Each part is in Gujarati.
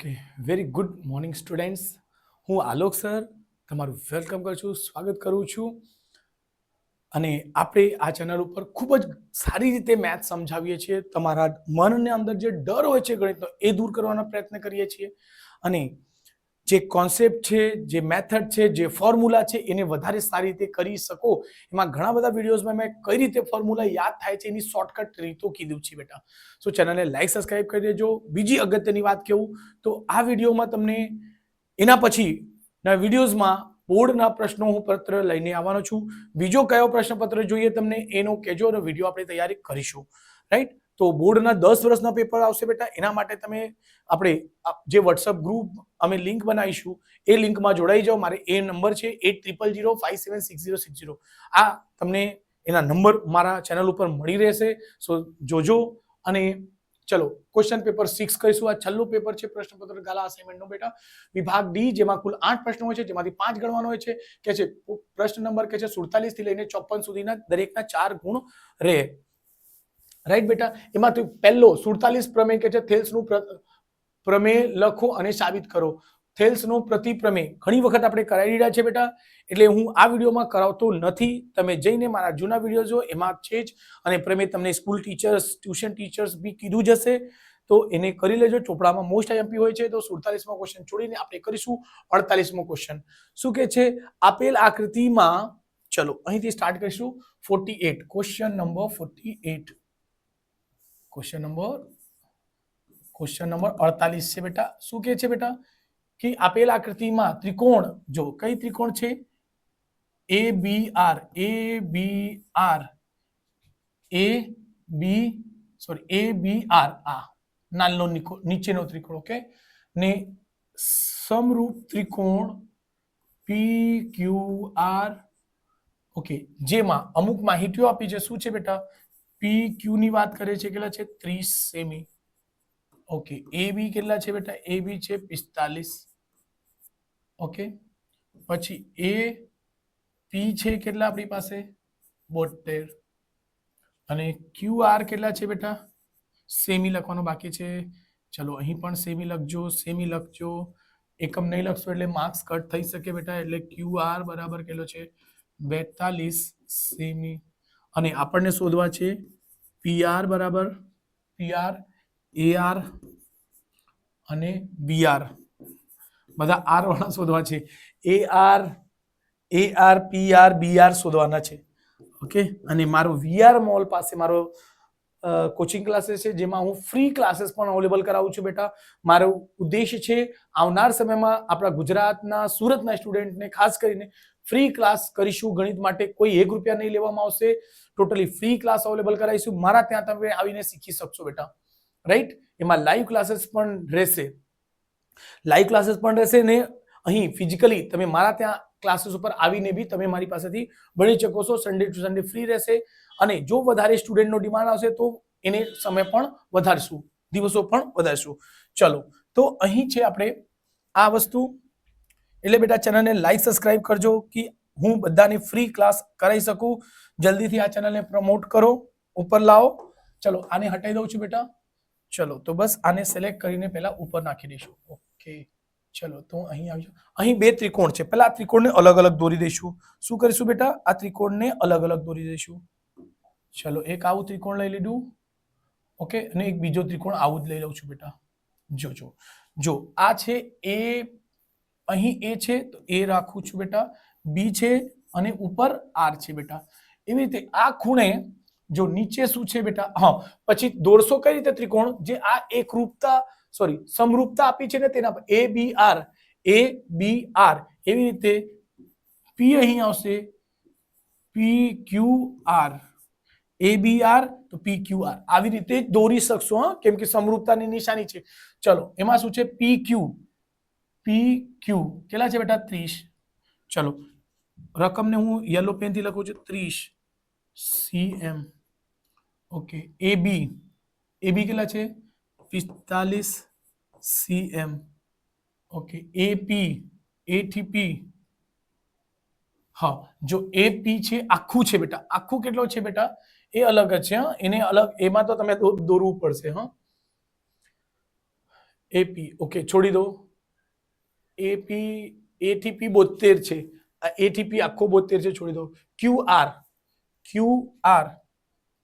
Okay, very good morning students. હું આલોક સર તમારું વેલકમ કરું છું, સ્વાગત કરું છું. અને આપણે આ ચેનલ ઉપર ખૂબ જ સારી રીતે મેથ સમજાવીએ છીએ. તમારા મનની અંદર જે ડર હોય છે ગણિતનો એ દૂર કરવાનો પ્રયત્ન કરીએ છીએ. અને જે કોન્સેપ્ટ છે, જે મેથડ છે, જે ફોર્મ્યુલા છે એને વધારે સારી રીતે કરી શકો. એમાં ઘણા બધા વિડીયોઝમાં મેં કઈ રીતે ફોર્મ્યુલા યાદ થાય છે એની શોર્ટકટ રીતો કીધું છે બેટા. સો ચેનલને લાઈક સબસ્ક્રાઇબ કરી દેજો. બીજી અગત્યની વાત કહું તો આ વિડીયોમાં તમને એના પછીના વિડીયોઝમાં બોર્ડના પ્રશ્નો હું પત્ર લઈને આવવાનો છું. બીજો કયો પ્રશ્નપત્ર જોઈએ તમને એનો કહેજો અને વિડીયો આપણે તૈયારી કરીશું. રાઈટ? તો બોર્ડના 10 વર્ષના પેપર આવશે બેટા. એના માટે તમે આપણે જે વોટ્સઅપ ગ્રુપ અમે લિંક બનાવીશું એ લિંકમાં જોડાઈ જાઓ. મારે એ નંબર છે 8000576060. આ તમને એના નંબર મારા ચેનલ ઉપર મળી રહેશે. સો જોજો. અને ચલો ક્વેશ્ચન પેપર 6 કરીશું. આ છેલ્લું પેપર છે પ્રશ્નપત્ર ગાલા અસાઇનમેન્ટનો બેટા. વિભાગ ડી જેમાં કુલ 8 પ્રશ્નો હોય છે જેમાંથી 5 ગણવાનો હોય છે. કે છે પ્રશ્ન નંબર કે છે 47 થી લઈને 54 સુધીના દરેકના 4 ગુણ રહે. રાઈટ બેટા? એમાંથી પહેલો 47 પ્રમેય કે છે થેલ્સનું પ્રમેય લખો અને સાબિત કરો. થેલ્સનો પ્રતિપ્રમેય ઘણી વખત આપણે કરાવી રહ્યા છે બેટા, એટલે હું આ વિડીયોમાં કરાવતો નથી. તમે જઈને મારા જૂના વિડીયો જો એમાં છે જ. અને પ્રમેય તમને સ્કૂલ ટીચર્સ, ટ્યુશન ટીચર્સ બી કીધું જશે, તો એને કરી લેજો. ચોપડામાં મોસ્ટ આઈએમપી હોય છે. તો 47મો ક્વેશ્ચન છોડીને આપણે કરીશું 48મો ક્વેશ્ચન. શું કે છે? આપેલ આકૃતિમાં, ચલો અહીંથી સ્ટાર્ટ કરીશું. 48 ક્વેશ્ચન નંબર 48. ક્વેશ્ચન નંબર 48 છે બેટા. શું કે છે બેટા? કે આપેલ આકૃતિમાં ત્રિકોણ, જો કઈ ત્રિકોણ છે? ABR આ નાનો નીચેનો ત્રિકોણ. ઓકે, ને સમરૂપ ત્રિકોણ PQR. ઓકે, જેમાં અમુક માહિતીઓ આપી છે. શું છે બેટા? PQ ની વાત કરે છે, કેટલા છે? 30 સેમી. ઓકે, AB કેટલા છે બેટા? AB છે 45. ઓકે, પછી AP છે કેટલા આપણી પાસે? 72. અને QR કેટલા છે બેટા? સેમી લખવાનું બાકી છે. ચલો અહીં પણ સેમી લખજો, સેમી લખજો. એકમ નહીં લખશો એટલે માર્ક્સ કટ થઈ શકે બેટા. એટલે QR બરાબર કેટલો છે? 42 સેમી. અને આપણને શોધવા છે PR બરાબર PR, AR અને BR. બધા R વાળા શોધવા છે. AR, PR, BR શોધવાના છે. ઓકે, અને મારો VR મોલ પાસે મારો કોચિંગ ક્લાસીસ છે જેમાં હું ફ્રી ક્લાસીસ પણ અવેલેબલ કરાવું છું બેટા. મારો ઉદ્દેશ છે આવનાર સમયમાં આપણા ગુજરાતના, સુરતના સ્ટુડન્ટને ખાસ કરીને ફ્રી ક્લાસ કરીશું ગણિત માટે. કોઈ 1 રૂપિયા નહીં લેવામાં આવશે. ટોટલી ફ્રી ક્લાસ અવેલેબલ કરાવીશું. મારા ત્યાં તમે આવીને શીખી શકશો બેટા. રાઈટ? એમાં લાઈવ ક્લાસીસ પણ રહેશે. ને અહીં ફિઝિકલી તમે મારા ત્યાં ક્લાસીસ ઉપર આવીને બી તમે મારી પાસેથી ભણી શકો છો. સન્ડે ટુ સન્ડે ફ્રી રહેશે. અને જો વધારે સ્ટુડન્ટનો ડિમાન્ડ આવશે તો એને સમય પણ વધારશું, દિવસો પણ વધારશું. ચલો, તો અહીં છે આપણે આ વસ્તુ. એટલે બેટા ચેનલને લાઈક સબસ્ક્રાઇબ કરજો કે હું બધાને ફ્રી ક્લાસ કરાવી શકું. જલ્દીથી આ ચેનલને પ્રમોટ કરો, ઉપર લાવો. ચલો, આને હટાવી દઉં છું બેટા. ચલો, તો બસ આને સિલેક્ટ કરીને પહેલા ઉપર નાખી દઈશું. ઓકે, ચલો, તો અહીં આવજો. અહીં 2 ત્રિકોણ છે. પહેલા આ ત્રિકોણને અલગ અલગ દોરી દઈશું. શું કરીશું બેટા? આ ત્રિકોણને અલગ અલગ દોરી દઈશું. ચલો, એક આવું ત્રિકોણ લઈ લીધું. ઓકે, અને એક બીજો ત્રિકોણ આવું જ લઈ લઉં છું બેટા. જો આ છે A, અહીં A છે તો A રાખું છું બેટા. B છે અને ઉપર R છે બેટા. એવી રીતે આ ખૂણે જો નીચે શું છે બેટા? હા, પછી દોરશો કઈ રીતે ત્રિકોણ? જે આ સમરૂપતા આપી છે ને તેના પર ABR. એવી રીતે P અહીં આવશે, PQR. ABR તો PQR. આવી રીતે દોરી શકશો, હા, કેમ કે સમરૂપતાની નિશાની છે. ચલો, એમાં શું છે? PQ કેટલા છે બેટા? 30. ચલો, રકમને હું યલો પેનથી લખું છું 30 cm. ઓકે, AB કેટલા છે? 45 cm. ઓકે, AP, A થી P. હા, જો AP છે આખું છે બેટા. આખું કેટલો છે બેટા? એ અલગ જ છે. હા, એને અલગ, એમાં તો તમે દોરવું પડશે. હા, એપી ઓકે છોડી દો એપી એટીપી 72 છે આ એટીપી આખો 72 છે છોડી દો ક્યુઆર ક્યુઆર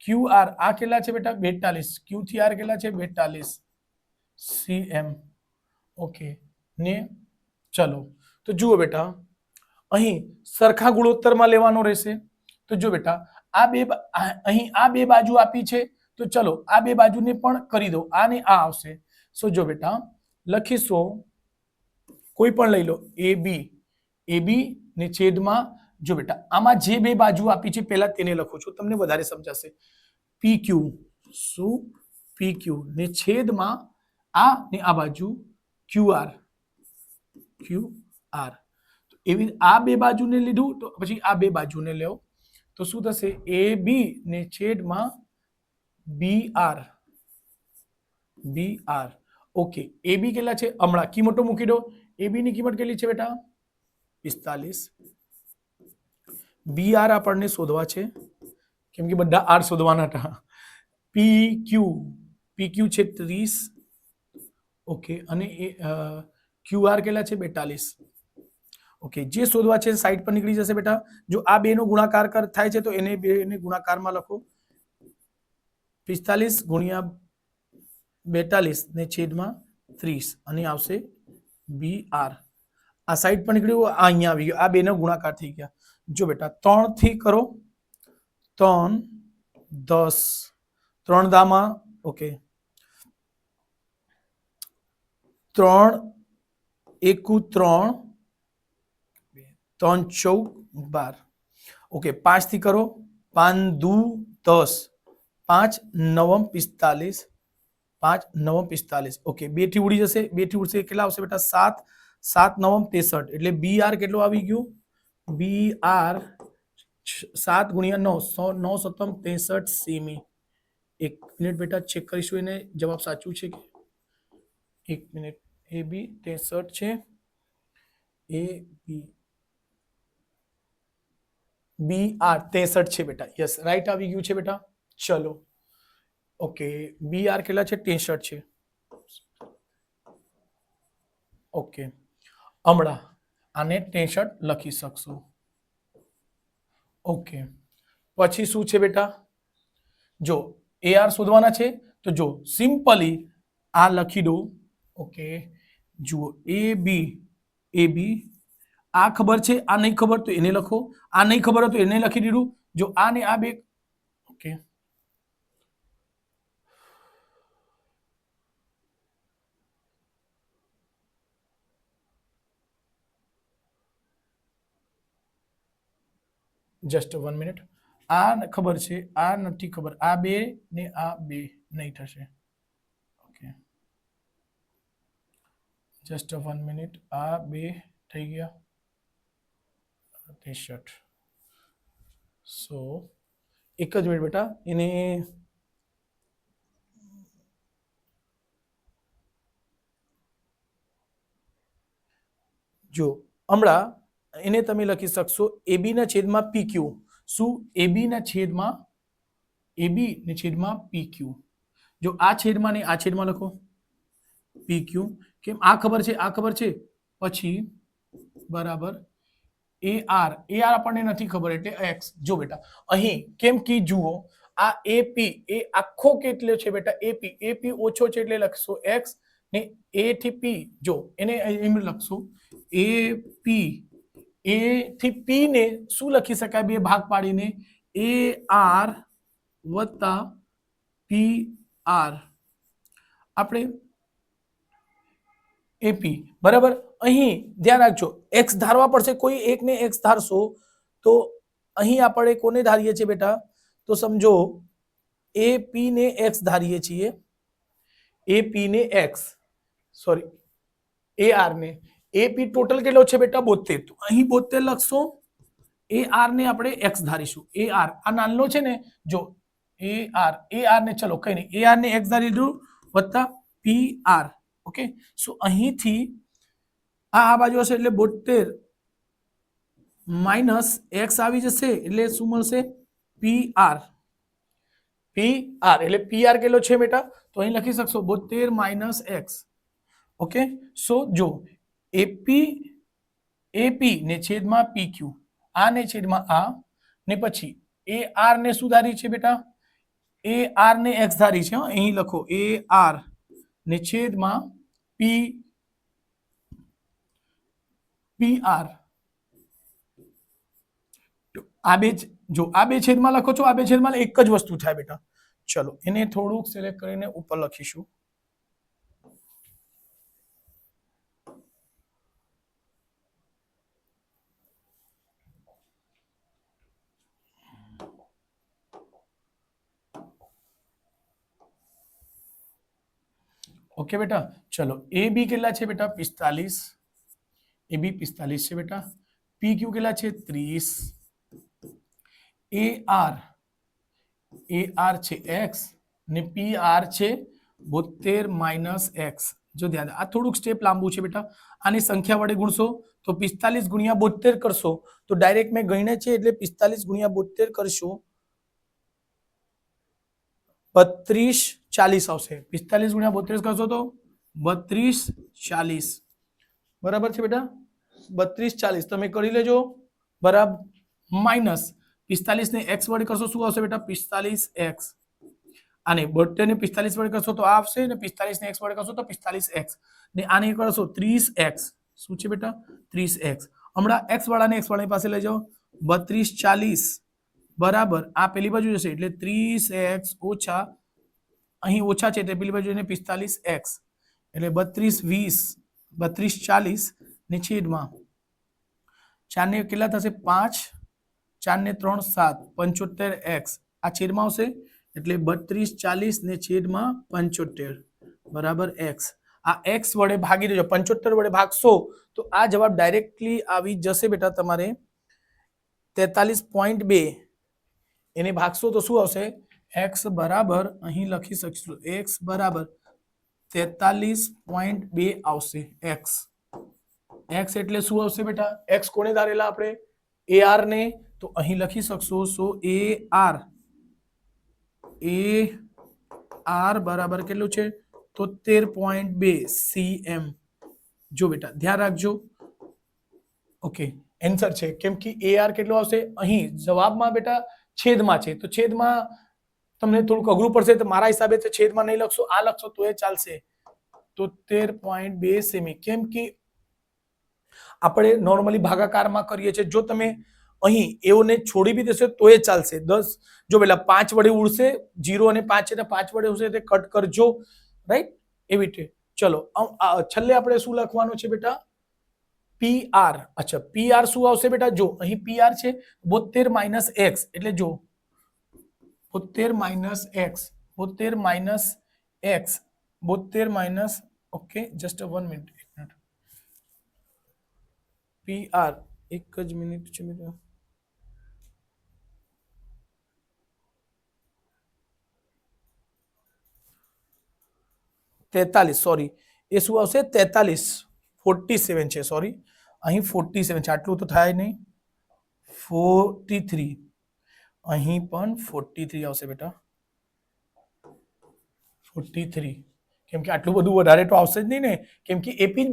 ક્યુઆર આ કેટલા છે બેટા 42 ક્યુ થી આર કેટલા છે 42 સીએમ ઓકે ને ચલો તો જુઓ બેટા અહીં સરખા ગુણોત્તરમાં લેવાનો રહેશે તો જો બેટા આ બે અહીં આ બે બાજુ આપી છે તો ચલો આ બે બાજુને પણ કરી દો આ ને આ આવશે સો જો બેટા લખીશું કોઈ પણ લઈ લો એબી ને છેદમાં જો બેટા આમાં જે બે બાજુ આપી છે પહેલા તેને લખું છું તમને વધારે સમજાશે પીક્યુ શું પીક્યુ ને છેદમાં આ ને આ બાજુ ક્યુઆર એવી આ બે બાજુને લીધું તો પછી આ બે બાજુને લો તો શું થશે એ બી ને છેદમાં બીઆર ઓકે એ બી કેટલા છે હમણાં કિંમતો મૂકી દો એ બી ની કિંમત કેટલી છે બેટા 45 બીઆર આપણને શોધવા છે કેમ કે બધા આર શોધવાના હતા પીક્યુ છે 30 ઓકે અને ક્યુઆર કેટલા છે 42 ઓકે જે શોધવા છે સાઈડ પર નીકળી જશે બેટા જો આ બે નો ગુણાકાર થાય છે તો એને બે ને ગુણાકારમાં લખો 45 ગુણ્યા 42 ને છેદમાં 30 અને આવશે બીઆર આ સાઈડ પર નીકળ્યું આ અહીંયા આવી ગયું આ બે નો ગુણાકાર થઈ ગયા જો બેટા 3 થી કરો 3 10 3 દામાં ઓકે 3 એકુ 3 3 14 12 ઓકે 5 થી કરો 5 દુ 10 5 9 45 5 9 45 ઓકે 2 થી ઉડી જશે 2 થી ઉડશે કેટલા આવશે બેટા 7 7 9 63 એટલે બીઆર કેટલું આવી ગયું બીઆર 7 ગુણ્યા 9 9 સત્તમ 63 સેમી એક મિનિટ બેટા ચેક કરીશું એને જવાબ સાચું છે કે એક મિનિટ એ બી 63 છે એ બી બીઆર 63 છે બેટા યસ રાઈટ આવી ગયું છે બેટા ચલો ઓકે બીઆર કેટલા છે 63 છે ઓકે હમણાં આને 63 લખી શકશું ઓકે પછી શું છે બેટા જો એઆર શોધવાના છે તો જો સિમ્પલી આ લખી દો ઓકે જુઓ એ બી આ ખબર છે આ નહીં ખબર તો એને લખો આ નહીં ખબર હોય તો એને લખી દીધું જો આ ને આ બે ઓકે જસ્ટ 1 મિનિટ આ ખબર છે આ નથી ખબર આ બે ને આ બે નહીં થશે ઓકે જસ્ટ 1 મિનિટ આ બે થઈ ગયા ટી-શર્ટ સો એક જ મિનિટ બેટા એને જો હમણાં એને તમે લખી શકશો એબી ના છેદમાં પીક્યુ શું એબી ના છેદમાં પીક્યુ જો આ છેદમાં ને આ છેદમાં લખો પીક્યુ કેમ આ ખબર છે પછી બરાબર એઆર આપણને નથી ખબર એટલે એક્સ જો બેટા અહીં કેમ કે જુઓ આ એપી એ આખો કેટલો છે બેટા એપી ઓછો છે એટલે લખશો એક્સ ને એ થી પી જો એને એમ લખશું એપી એ થી પી ને શું લખી શકાય બે ભાગ પાડીને એ આર વત્તા પી આર આપણે એપી બરાબર અહીં ધ્યાન રાખજો એક્સ ધારવા પડશે કોઈ એકને એક્સ ધારશો તો અહીં આપણે કોને ધારીએ છીએ બેટા તો સમજો એપી ને એક્સ ધારીએ છીએ એપી ને એક્સ સોરી એ આર ને એપી ટોટલ કેટલો છે બેટા 72 તો અહીં 72 લખશો એ આર ને આપણે એક્સ ધારીશું એ આર આ નાનો છે ને જો એ આર ને ચલો કઈ નહીં એ આર ને એક્સ ધારી દીધું વત્તા પી આર ઓકે સો અહીંથી આ બાજુ હશે એટલે 72 માઇનસ એક્સ આવી જશે એટલે શું મળશે પી આર એટલે પી આર કેટલો છે બેટા તો અહીં લખી શકશો 72 માઇનસ એક્સ ઓકે, સો જો એપી ને છેદમાં પીક્યુ, આ ને છેદમાં આ, ને પછી એ આર ને શું ધારી છે બેટા? એ આર ને એક્સ ધારી છે. અહીં લખો એ આર ને છેદમાં પી આર. આ બે જો આ બે છેદમાં લખો છો, આ બે છેદમાં એક જ વસ્તુ થાય બેટા. ચલો એને થોડુંક સિલેક્ટ કરીને ઉપર લખીશું. ઓકે બેટા, ચલો એ બી કેટલા છે બેટા? 45. એ બી 45 છે બેટા. પી ક્યુ કેટલા છે? 30. એ આર છે એક્સ ને પી આર છે 72 માઇનસ એક્સ. જો ધ્યાન, આ થોડુંક સ્ટેપ લાંબુ છે બેટા. આની સંખ્યા વડે ગુણશો તો 45 ગુણ્યા 72 કરશો તો ડાયરેક્ટ મેં ગણીને છે એટલે 45 ગુણ્યા 72 કરશો 32 40 આવશે. 45 ગુણ્યા 32 કરશો તો 32 40. બરાબર છે બેટા? 32 40 તમે કરી લેજો. બરાબર. માઇનસ 45 ને એક્સ વડે કરશો શું આવશે બેટા? 45 એક્સ. આને 72 ને 45 વડે કરશો તો આ આવશે, ને 45 ને એક્સ વડે કરશો તો 45 એક્સ, ને આને કરશો 30 એક્સ. શું છે બેટા? 30 એક્સ. હમણાં એક્સ વાળાને એક્સ વાળાની પાસે લઈ જાઓ. 32 40 બરાબર આ પેલી બાજુ જશે એટલે 30 એક્સ ઓછા, અહીં ઓછા છે એટલે પેલી બાજુ એને 45 એક્સ એટલે 32 20 32 40 ને છેદમાં 4 ને કેટલા થશે? 5. 4 ને 3 7 75 એક્સ. આ છેદમાં આવશે એટલે 32 40 ને છેદમાં 75 બરાબર એક્સ. આ એક્સ વડે ભાગી દેજો. 75 વડે ભાગશો તો આ જવાબ ડાયરેક્ટલી આવી જશે બેટા તમારે 43.2. એને ભાગશો તો શું આવશે? એક્સ બરાબર અહીં લખી શકીશું એક્સ બરાબર 43.2 આવશે. એક્સ એટલે શું આવશે બેટા? એક્સ કોને ધારેલા આપણે? એ આર ને. તો અહીં લખી શકશો સો એ આર બરાબર કેટલું છે? 73.2 cm. જો બેટા ધ્યાન રાખજો. ઓકે, આન્સર છે. કેમ કે એ આર કેટલો આવશે? અહીં જવાબમાં બેટા છેદમાં છે તો છેદમાં તમને થોડુંક અઘરું પડશે તો મારા હિસાબે તો છેદમાં નહીં લખશો, આ લખશો તો એ ચાલશે. 73.2 સેમી. કેમ કે આપણે નોર્મલી ભાગાકારમાં કરીએ છીએ. જો તમે અહીં એઓને છોડી બી દેશો તો એ ચાલશે. 10 જો પેલા 5 વડે ઉડશે, 0 અને 5 એટલે 5 વડે ઉડશે એટલે કટ કરજો, રાઈટ? એવી રીતે. ચલો છેલ્લે આપણે શું લખવાનું છે બેટા? P R. અચ્છા, પી આર શું આવશે બેટા? જો અહીં પી આર છે 72 માઇનસ એક્સ એટલે જો 72 minus X 72 minus X 72 minus okay just 1 minute P R એક જ મિનિટ છે મિત્રો. તેતાલીસ સોરી એ શું આવશે? 43 47 છે સોરી, અહીં 47 છે. આટલું તો થાય નહીં. 43 અહીં પણ 43 આવશે બેટા. 43 કેમ કે આટલું બધું વધારે તો આવશે જ નહીં ને, કેમ કે એપી જ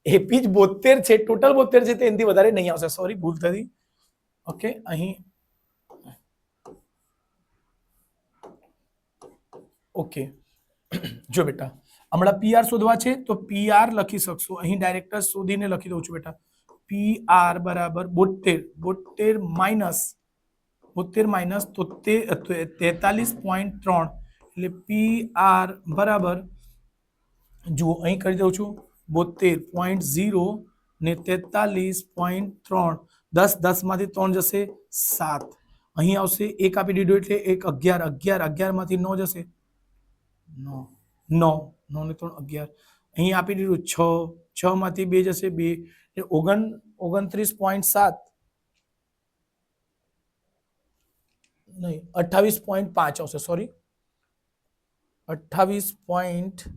72 છે, ટોટલ 72 છે, એનાથી વધારે નહીં આવશે. સોરી ભૂલ થઈ. ઓકે, અહીં ઓકે જો બેટા હમણાં પીઆર શોધવા છે તો પીઆર લખી શકશો. અહીં ડાયરેક્ટ શોધીને લખી દઉં છું બેટા. પીઆર બરાબર 72 માઇનસ 43.3 એટલે પીઆર બરાબર જુઓ અહીં કરી દઉં છું 72.0 ને 43.3. 10 માંથી 3 જશે 7. અહીં આવશે 1 આપી દીધો એટલે 1 11 માંથી 9 જશે 9 ને 3 11. અહીં આપી દીધું 6 માંથી 2 જશે 2 એટલે 29.7 નહીં 28.5 આવશે. સોરી 28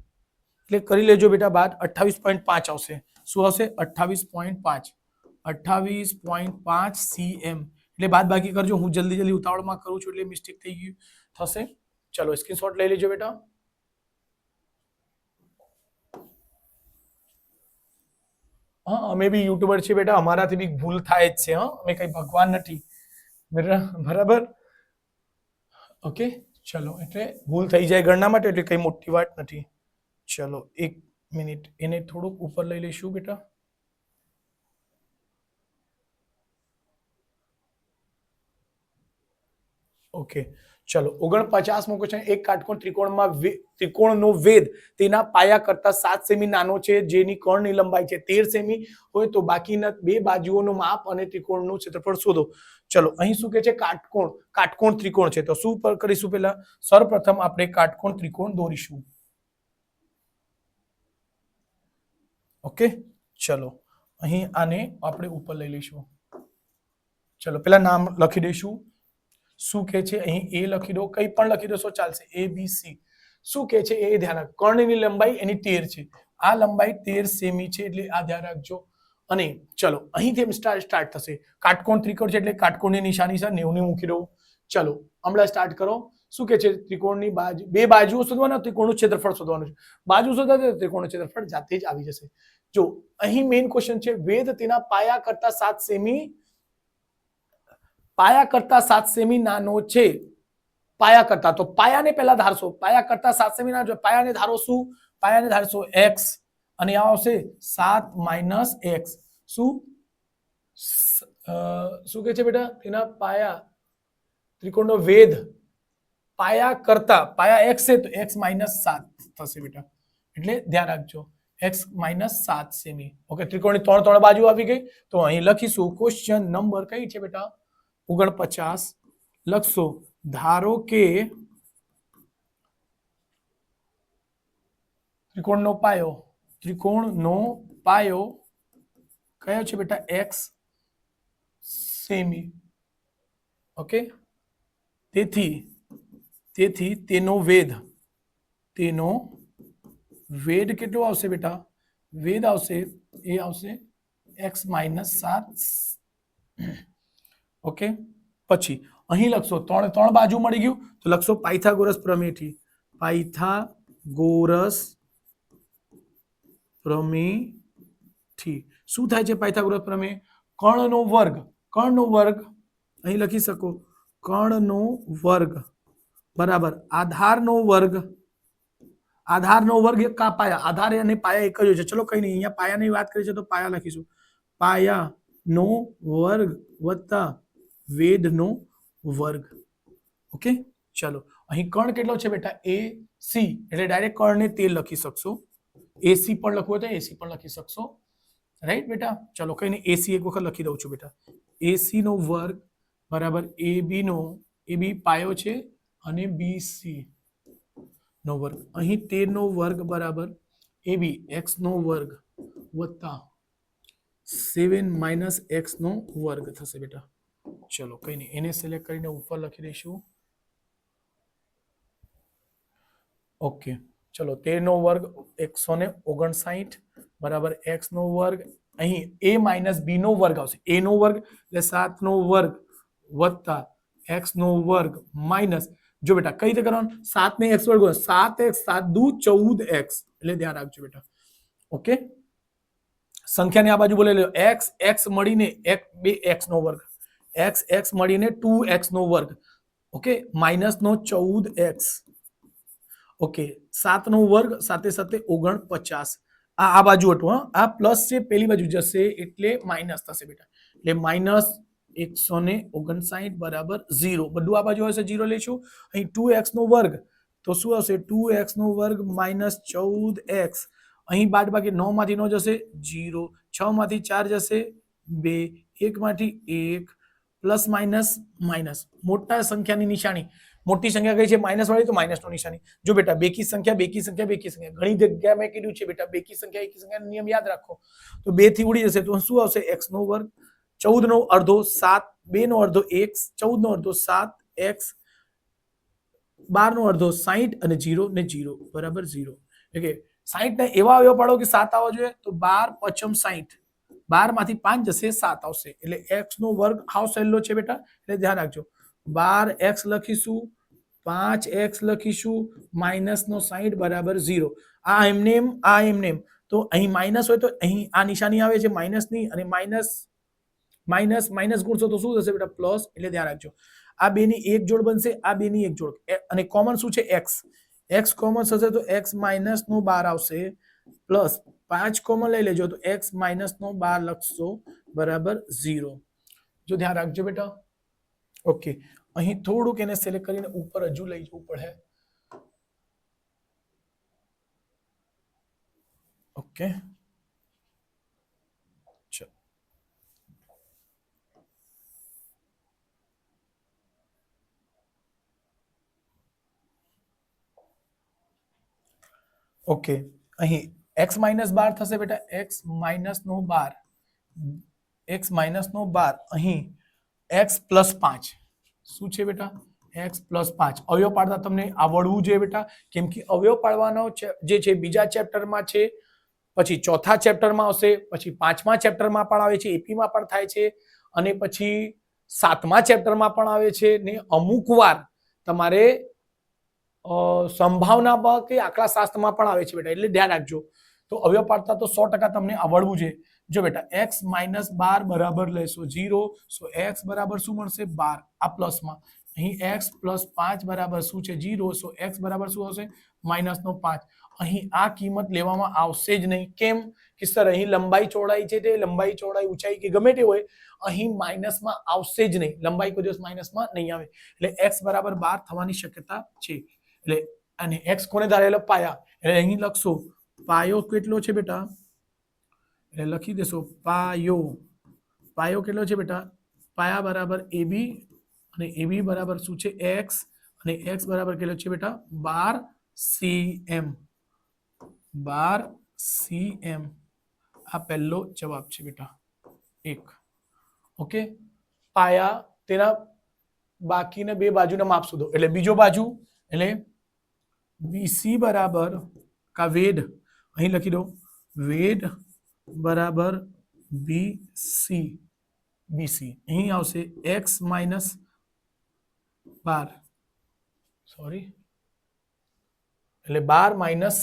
એટલે કરી લેજો બેટા બાદ 28.5 આવશે. શું આવશે? 28.5 cm એટલે બાદ બાકી કરજો. હું જલ્દી ઉતાવળમાં કરું છું એટલે મિસ્ટેક થઈ ગયું થશે. ચલો સ્ક્રીનશોટ લઈ લેજો બેટા. હા, અમે બી યુટ્યુબર છીએ બેટા, અમારાથી બી ભૂલ થાય જ છે. હા, અમે કઈ ભગવાન નથી. બરાબર. ઓકે, ચલો, એટલે ભૂલ થઈ જાય ગણના માટે, એટલે કઈ મોટી વાત નથી. ચલો 1 મિનિટ, એને થોડુંક ઉપર લઈ લઈશું બેટા. ઓકે, ચલો 49મો ક્વેશ્ચન. એક કાટકોણ ત્રિકોણમાં ત્રિકોણનો વેધ તેના પાયા કરતા 7 સેમી નાનો છે, જેની કર્ણની લંબાઈ છે 13 સેમી હોય તો બાકીના બે બાજુઓનું માપ અને ત્રિકોણનું ક્ષેત્રફળ શોધો. ચલો, અહીં શું કે છે? કાટકોણ ત્રિકોણ છે. તો શું કરીશું? પહેલા સર્વપ્રથમ આપણે કાટકોણ ત્રિકોણ દોરીશું. ઓકે, ચલો, અહીં આને આપણે ઉપર લઈ લઈશું. ચલો, પેલા નામ લખી દઈશું. શું કે છે? અહીં એ લખી દો, કંઈ પણ લખી દો ચાલશે. ABC. શું કે છે એ ધ્યાન રાખ. કર્ણની લંબાઈ એની 13 છે. આ લંબાઈ 13 સેમી છે, એટલે આ ધ્યાન રાખજો. અને ચલો, અહીંથી સ્ટાર્ટ થશે. કાટકોણ ત્રિકોણ છે એટલે કાટકોણની નિશાની છે 90 ની મૂકી દો. ચલો, હમણાં સ્ટાર્ટ કરો. શું કે છે? ત્રિકોણની બાજુ, બે બાજુઓ શોધવાના, ત્રિકોણનું ક્ષેત્રફળ શોધવાનું છે. બાજુ શોધવા ત્રિકોણનું ક્ષેત્રફળ જાતે જ આવી જશે. જો અહીં મેઇન ક્વેશ્ચન છે, વેધ તેના પાયા કરતા 7 સેમી, પાયા કરતા 7 સેમી નાનો છે. પાયા કરતા, તો પાયાને પહેલા ધારશો. પાયા કરતા 7 સેમી નાનો છે. પાયાને ધારો શું? પાયાને ધારશો x, અને આ આવશે 7 - x. શું કે છે બેટા? તેના પાયા, ત્રિકોણનો વેધ પાયા કરતા, પાયા x છે તો x - 7 થશે બેટા. એટલે ધ્યાન રાખજો, x - 7 સેમી. ઓકે, ત્રિકોણની 3 બાજુ આવી ગઈ. તો અહીં લખીશું ક્વેશ્ચન નંબર કઈ છે બેટા? 49 લખશો. ધારો કે ત્રિકોણનો પાયો કયો છે બેટા? x semi. ઓકે, તેથી તેનો વેધ કેટલો આવશે બેટા? વેધ આવશે, એ આવશે x - 7. ઓકે, પછી અહીં લખશો 3 બાજુ મળી ગયું, તો લખશો પાયથાગોરસ પ્રમેયથી. શું થાય છે પાયથાગોરસ પ્રમેય? કર્ણનો વર્ગ અહીં લખી શકો. કર્ણનો વર્ગ બરાબર આધારનો વર્ગ કા પાયા. આધાર અને પાયા એક જ હોય છે. ચલો, કઈ નહીં, અહીંયા પાયાની વાત કરી છે તો પાયા લખીશું. પાયાનો વર્ગ વત્તા વેધનો વર્ગ. ઓકે, ચલો, અહીં કર્ણ કેટલો છે બેટા? AC, એટલે ડાયરેક્ટ કર્ણને 13 લખી શકશો. AC પણ લખવું હોય તો AC પણ લખી શકશો. રાઈટ બેટા? ચલો, કઈ નહીં, AC એક વખત લખી દઉં છું બેટા. AC નો વર્ગ બરાબર AB પાયો છે, અને BC નો વર્ગ. અહીં 13 નો વર્ગ બરાબર AB x નો વર્ગ વત્તા 7 - x નો વર્ગ થશે બેટા. ચલો, કઈ નહીં, એને સિલેક્ટ કરીને ઉપર લખી દઈશું. ઓકે, ચલો, 13 નો વર્ગ 159 બરાબર x નો વર્ગ. અહીં a - b નો વર્ગ આવશે. a નો વર્ગ એટલે 7 નો વર્ગ વત્તા x નો વર્ગ માઇનસ, જો બેટા કઈ રીતે કરવાનું? 7 ને x વર્ગ, 7x 7 દુ 14x, એટલે ધ્યાન રાખજો બેટા. ઓકે, સંખ્યાને આ બાજુ બોલે લો. x મળીને 2x નો વર્ગ, x મળીને 2x નો વર્ગ. ઓકે, માઇનસ નો 14x. ઓકે, 7 નો વર્ગ સાથે 49. આ બાજુ હતું. હા, આ પ્લસ છે, પેલી બાજુ જશે એટલે માઇનસ થશે બેટા. એટલે -159 બરાબર 0. બધું આ બાજુ હશે 0 લઈશું. અહીં 2x નો વર્ગ, તો શું આવશે? 2x નો વર્ગ -14x. અહીં બાદ બાકી 9 માંથી 9 જશે 0, 6 માંથી 4 જશે 2, 1 માંથી 1, પ્લસ માઇનસ. મોટા સંખ્યાની નિશાની, મોટી સંખ્યા કઈ છે? માઇનસ વાળી, તો માઇનસ નો નિશાની. જો બેટા બેકી સંખ્યા, ઘણી જગ્યાએ મેં કીધું છે બેટા, બેકી સંખ્યા એકી સંખ્યાનો નિયમ યાદ રાખો. તો 2 થી ઉડી જશે, તો શું આવશે? x નો વર્ગ, 14 નો અડધો 7, 2 નો અડધો 1, 14 નો અડધો 7x, 12 નો અડધો 60, અને 0 ને 0 બરાબર 0. એટલે 60 ને એવા આવ્યો પાડો કે 7 આવવો જોઈએ, તો 12 × 60, 12 માંથી 5 જશે 7 આવશે. એટલે x નો વર્ગ હાવ સહેલો છે બેટા, એટલે ધ્યાન રાખજો. 12x લખીશું, 5x લખીશું, -60 બરાબર 0. આ એમને તો અહીં માઇનસ હોય તો અહીં આ નિશાની આવે છે માઇનસની, અને માઇનસ માઇનસ માઇનસ ગુણશો તો શું થશે બેટા? પ્લસ. એટલે ધ્યાન રાખજો આ બેની એક જોડ બનશે, આ બેની એક જોડ, અને કોમન શું છે? એક્સ. એક્સ કોમન થશે તો એક્સ માઇનસ નો 12 આવશે, પ્લસ 5 કોમન લઈ લેજો તો એક્સ માઇનસ નો 12 લખશો બરાબર 0. જો ધ્યાન રાખજો બેટા. ઓકે, અહીં થોડુંક એને સિલેક્ટ કરીને ઉપર હજુ લઈ જવું પડે. ઓકે, ચલો. ઓકે, અહીં x માઇનસ 12 થશે બેટા, x માઇનસ નો 12, x માઇનસ નો 12, અહીં x પ્લસ 5 શું છે બેટા? x plus 5. અવયવ પાડતા તમને આવડવું જોઈએ બેટા, કેમ કે અવયવ પાડવાનો જે છે બીજા ચેપ્ટરમાં છે, પછી ચોથા ચેપ્ટરમાં આવશે, પછી પાંચમા ચેપ્ટરમાં પણ આવે છે, એપીમાં પણ થાય છે, અને પછી સાતમા ચેપ્ટરમાં પણ આવે છે, ને અમુક વાર તમારે સંભાવના કે આંકડા શાસ્ત્રમાં પણ આવે છે બેટા, એટલે ધ્યાન રાખજો. તો અવયવ પાડતા તો 100% તમને આવડવું જોઈએ. જો બેટા x માઇનસ 12 બરાબર લેશો 0, સો x બરાબર શું મળશે? 12. આ પ્લસમાં અહીં x પ્લસ 5 બરાબર શું છે? 0, સો x બરાબર શું આવશે? માઇનસ નો 5. અહીં આ કિંમત લેવામાં આવશે જ નહીં. કેમ કે સર અહીં લંબાઈ ચોડાઈ છે, તે લંબાઈ ચોડાઈ ઊંચાઈ કે ગમે તે હોય, અહીં માઇનસમાં આવશે જ નહીં. લંબાઈ કોઈ દિવસ માઇનસમાં નહીં આવે, એટલે x બરાબર 12 થવાની શક્યતા છે. એટલે અને x કોને ધારેલો? પાયા. એટલે અહીં લખશો પાયો કેટલો છે બેટા? એટલે લખી દેશો પાયો. પાયો કેટલો છે બેટા? પાયા બરાબર ab, અને ab બરાબર શું છે? x, અને x બરાબર કેટલો છે બેટા? 12 cm. 12 cm. આ પહેલો જવાબ છે બેટા 1. ઓકે, પાયા તેના બાકીને બે બાજુના માપ શોધો. એટલે બીજો બાજુ એટલે BC બરાબર કા વેધ, અહીં લખી દો વેધ બરાબર BC. અહીં આવશે x માઇનસ 12, સોરી, એટલે 12 માઇનસ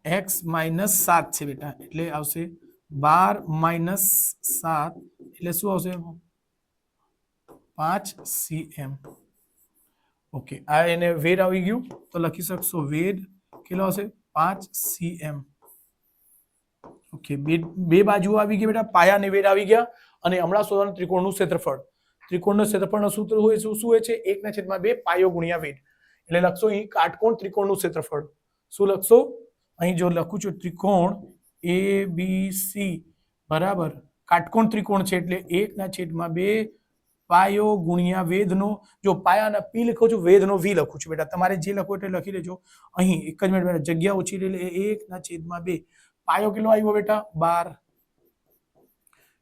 x માઇનસ 7 છે બેટા, એટલે આવશે 12 માઇનસ 7, એટલે શું આવશે? 5 cm. ઓકે, આ એને વેધ આવી ગયું તો લખી શકશો વેધ કેટલો હશે? 5 cm. ઓકે, બે બાજુ આવી ગઈ બેટા, પાયા અને વેધ આવી ગયા. અને હમણાં શોધવાનું ત્રિકોણનું ક્ષેત્રફળ. ત્રિકોણનું ક્ષેત્રફળનું સૂત્ર હોય શું હોય છે? 1/2 પાયો ગુણ્યા વેધ. એટલે લખશો અહીં કાટકોણ ત્રિકોણનું ક્ષેત્રફળ. શું લખશો? અહીં જો લખું છું ત્રિકોણ ABC બરાબર કાટકોણ ત્રિકોણ છે, એટલે 1/2 પાયો ગુણ્યા વેધનો, જો પાયાના p લખું છું, વેધનો v લખું છું બેટા, તમારે જે લખો એટલે લખી લેજો. અહીં એક જ મિનિટ જગ્યા ઓછી એટલે 1/2. પાયો કેટલો આવ્યો બેટા? 12.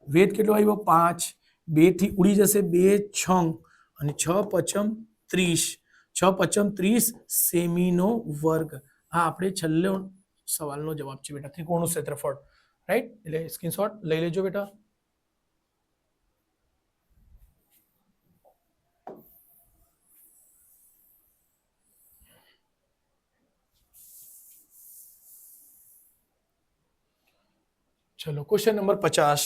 વેધ કેટલો આવ્યો? 5. 2 થી ઉડી જશે 2 6, અને 6 5 30. 6 5 30 સેમીનો વર્ગ. આ આપણે છેલ્લો સવાલનો જવાબ છે બેટા, ત્રિકોણનું ક્ષેત્રફળ. રાઈટ? એટલે સ્ક્રીનશોટ લઈ લેજો બેટા. ચલો ક્વેશ્ચન નંબર 50.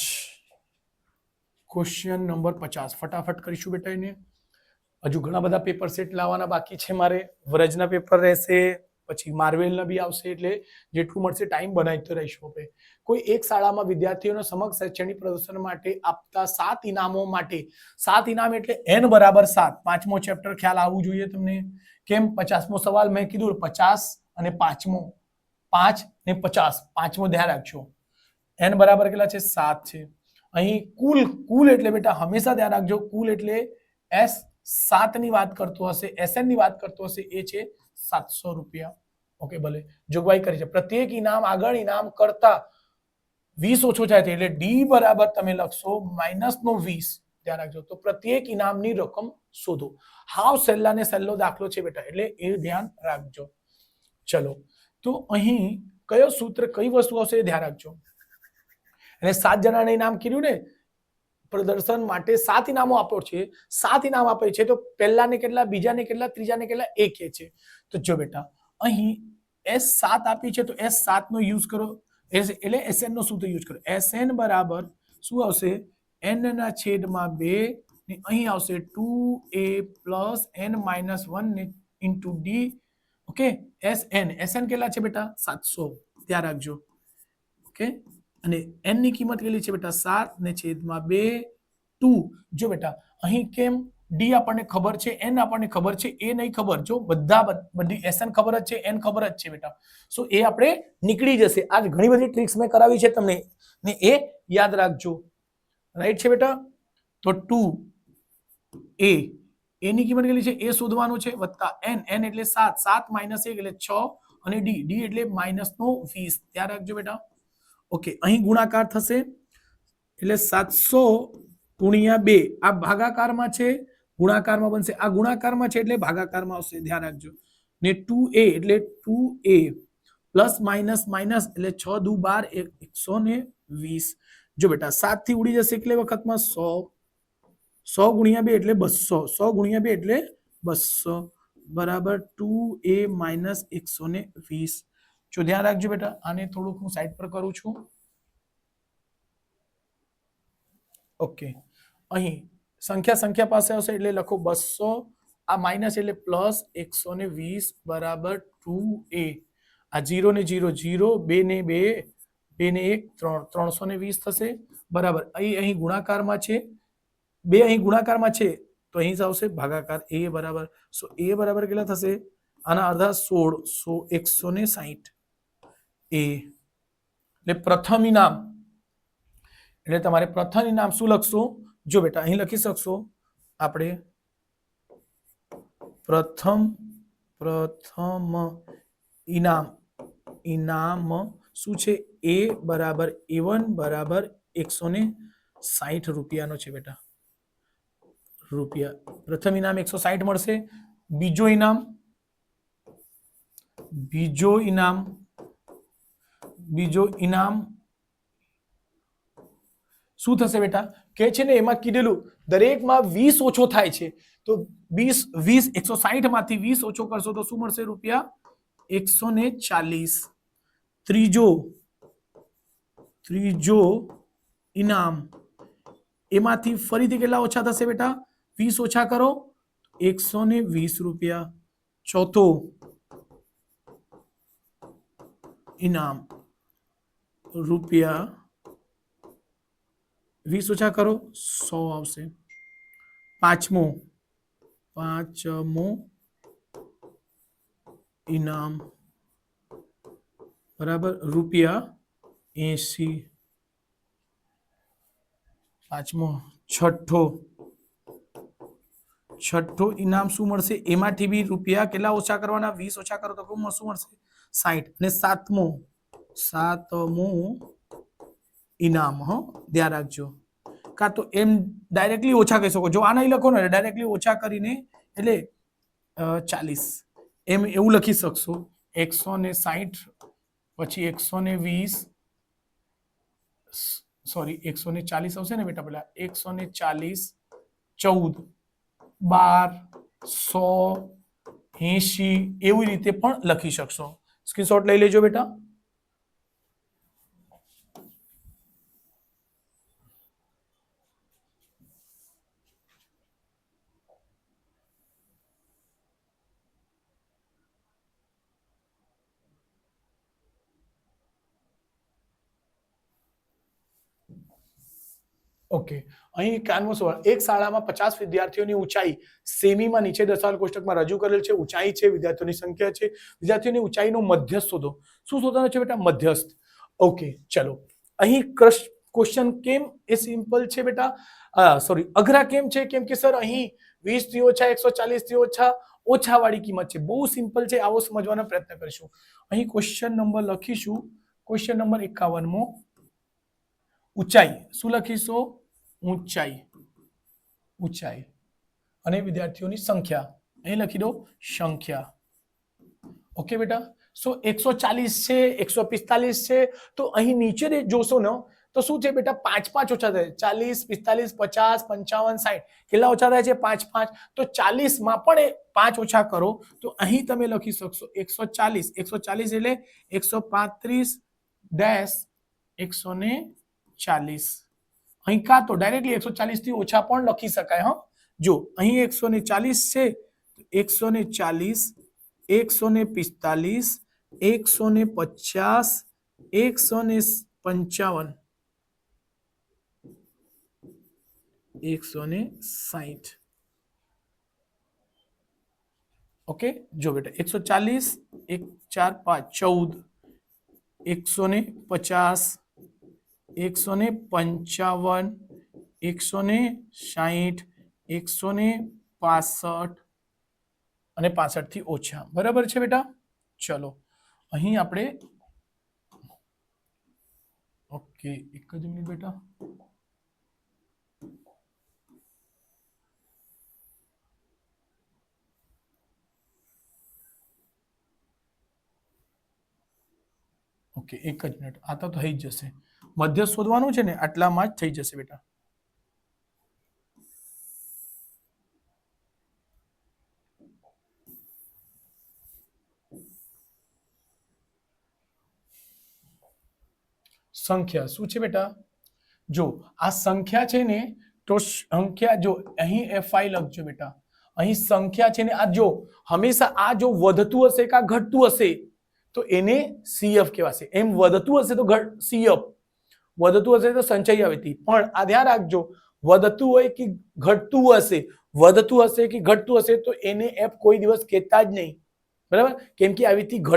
ક્વેશ્ચન નંબર 50 ફટાફટ કરીશું બેટા. એને હજુ ઘણા બધા પેપર સેટ લાવવાના બાકી છે મારે. વ્રજના પેપર રહેશે, પછી માર્વેલના બી આવશે, એટલે જેટલું મળશે ટાઈમ બનાવતો રહીશું આપણે. કોઈ એક શાળામાં વિદ્યાર્થીઓને સમગ્ર શૈક્ષણિક પ્રદર્શન માટે આપતા 7 ઇનામો માટે, 7 ઇનામ એટલે n બરાબર 7. પાંચમો ચેપ્ટર ખ્યાલ આવવું જોઈએ તમને. કેમ? 50મો સવાલ મેં કીધું 50 અને પાંચમો, 5 ને 50, પાંચમો ધ્યાન રાખજો. n બરાબર કેટલા છે? 7 છે. અહીં કુલ એટલે બેટા હંમેશા ધ્યાન રાખજો, કુલ એટલે s 7 ની વાત કરતો હશે, SN ની વાત કરતો હશે, એ છે 700 રૂપિયા. ઓકે, ભલે જોગવાઈ કરી છે. પ્રત્યેક ઇનામ આગળ ઇનામ કરતા 20 ઓછો થાય છે, એટલે ડી બરાબર તમે લખશો -20. ધ્યાન રાખજો. તો પ્રત્યેક ઇનામની રકમ શોધો. હાવ સહેલા ને સહેલો દાખલો છે બેટા, એટલે એ ધ્યાન રાખજો. ચલો, તો અહીં કયો સૂત્ર કઈ વસ્તુ આવશે એ ધ્યાન રાખજો. અને 7 જણાને ઇનામ કર્યું ને, પ્રદર્શન માટે 7 ઇનામો આપ્યો છે. 7 ઇનામ આપે છે, તો પહેલાને કેટલા, બીજાને કેટલા, ત્રીજાને કેટલા, 1 છે. તો જો બેટા અહીં S7 આપી છે તો S7 નો યુઝ કરો, એટલે SN નો સૂત્ર યુઝ કરો. SN બરાબર શું આવશે? n ના છેદમાં 2 ને અહીં આવશે 2a પ્લસ n માઇનસ 1 ને ઇન્ટુ ડી. ઓકે, SN કેટલા છે બેટા? 700. ધ્યાન રાખજો. ઓકે, અને n ની કિંમત કેટલી છે બેટા? 7 ને છેદમાં 2 2. જો બેટા અહીં કેમ ડી આપણને ખબર છે, n આપણને ખબર છે, એ નહીં ખબર. જો બધી SN ખબર જ છે, n ખબર જ છે બેટા. સો એ આપણે નીકળી જશે. આ ઘણી બધી ટ્રિક્સ મેં કરાવી છે તમને ને એ યાદ રાખજો. રાઈટ છે બેટા? તો 2a ની કિંમત કેટલી છે? એ શોધવાનું છે, વત્તા n એટલે 7, 7 માઇનસ 1 એટલે 6 અને ડી એટલે માઇનસ નો 20. ધ્યાન રાખજો બેટા. ઓકે, અહીં ગુણાકાર થશે એટલે 700 ગુણ્યા 2. આ ભાગાકારમાં છે, ગુણાકારમાં બનશે. આ ગુણાકારમાં છે એટલે ભાગાકારમાં આવશે. ધ્યાન રાખજો. ને 2a એટલે 2a પ્લસ માઇનસ માઇનસ એટલે 6 દુ 12 120. જો બેટા 7 થી ઉડી જશે એટલે વખતમાં 100. 100 ગુણ્યા 2 એટલે 200. 100 ગુણ્યા 2 એટલે 200 બરાબર 2a માઇનસ 120. જો ધ્યાન રાખજો બેટા. આને થોડુંક હું સાઈડ પર કરું છું. ઓકે, અહીં સંખ્યા પાસે આવશે એટલે લખો 200. આ માઇનસ એટલે પ્લસ 120 બરાબર 2a. આ 0 ને 0 0, 2 ને 2, 2 ને 1 3, 320 થશે બરાબર. અહીં ગુણાકારમાં છે, 2 અહીં ગુણાકારમાં છે તો અહીં આવશે ભાગાકાર. a બરાબર, સો a બરાબર કેટલા થશે? આના અડધા 16, 160 a. એટલે પ્રથમ ઇનામ, એટલે તમારે પ્રથમ ઇનામ શું લખશો? જો બેટા અહીં લખી શકશો આપણે પ્રથમ ઇનામ શું છે? a બરાબર A1 બરાબર 160 રૂપિયાનો છે બેટા. રૂપિયા પ્રથમ ઇનામ 160 મળશે. બીજો ઇનામ શું થશે બેટા? કે છે ને એમાં કીધેલું દરેકમાં 20 ઓછો થાય છે તો 20 160 માંથી 20 ઓછો કરશો તો શું મળશે? રૂપિયા 140. ત્રીજો ઇનામ એમાંથી ફરીથી કેટલા ઓછા થશે બેટા? 20 ઓછા કરો 120 રૂપિયા. ચોથો ઇનામ રૂપિયા 20 ઓછા કરો 100 આવશે. પાંચમો ઇનામ બરાબર રૂપિયા 80. પાંચમો. છઠ્ઠો ઇનામ શું મળશે? એમાંથી બી રૂપિયા કેટલા ઓછા કરવાના? 20 ઓછા કરો તો શું મળશે? 60. અને સાતમો ઇનામ. ધ્યાન રાખજો. કાં તો એમ ડાયરેક્ટલી ઓછા કહી શકો. જો આ નહીં લખો ને ડાયરેક્ટલી ઓછા કરીને એટલે 40 એમ એવું લખી શકશો. 160 પછી 120 સોરી 140 આવશે ને બેટા પેલા 140 14 12 100 80 એવી રીતે પણ લખી શકશો. સ્ક્રીનશોટ લઈ લેજો બેટા. ઓકે, અહીં 91 સવાલ. એક શાળામાં 50 વિદ્યાર્થીઓની ઊંચાઈ સેમીમાં નીચે દર્શાવેલ કોષ્ટકમાં રજૂ કરેલ છે. ઊંચાઈ છે, વિદ્યાર્થીઓની સંખ્યા છે, વિદ્યાર્થીઓની ઊંચાઈનો મધ્યસ્થ શોધો. શું શોધવાનું છે બેટા? મધ્યસ્થ. ઓકે ચલો, અહીં ક્વેશ્ચન કેમ એ સિમ્પલ છે બેટા, સોરી અઘરા કેમ છે? કેમ કે સર અહીં 20 થી ઓછા 140 થી ઓછા વાળી કિંમત છે. બહુ સિમ્પલ છે, આવો સમજવાનો પ્રયત્ન કરીશું. અહીં ક્વેશ્ચન નંબર લખીશું. ક્વેશ્ચન નંબર 51મો ઊંચાઈ. શું લખીશું? ઊંચાઈ અને વિદ્યાર્થીઓની સંખ્યા અહીં લખી દો સંખ્યા. ઓકે બેટા. સો 140 છે, 145 છે તો અહીં નીચે જોશો ને તો શું છે બેટા 5 5 ઓછા થાય 40 45 50 55 60 કેટલા ઓછા થાય છે 5 5 તો 40 માં પણ 5 ઓછા કરો તો અહીં તમે લખી શકશો 140 140 એટલે 135 ડેશ 140 અહીં કાં તો ડાયરેક્ટલી 140 થી ઓછા પણ લખી શકાય હા જો અહીં 140 છે 140 145 150 155 160 ओके जो बेटा 140 1 4 5 14 150 155 160 165 અને 65 થી ઓછા બરાબર છે બેટા ચલો અહીં આપણે ઓકે એક જ મિનિટ બેટા ઓકે એક જ મિનિટ આ તો થઈ જ જશે મધ્ય શોધવાનું છે ને આટલામાં જ થઈ જશે બેટા સંખ્યા શું છે બેટા જો આ સંખ્યા છે ને તો સંખ્યા જો અહીં fi લખજો બેટા અહીં સંખ્યા છે ને આ જો હંમેશા આ જો વધતું હશે કે ઘટતું હશે તો એને CF કહેવાશે એમ વધતું હશે તો CF વધતું હશે તો સંચય આવતી પણ આ ધ્યાન રાખજો વધતું હોય કે ઘટતું હશે વધતું હશે કે ઘટતું હશે તો એને F કોઈ દિવસ કહેતા જ નહીં બરાબર કેમ કે આવી રીતે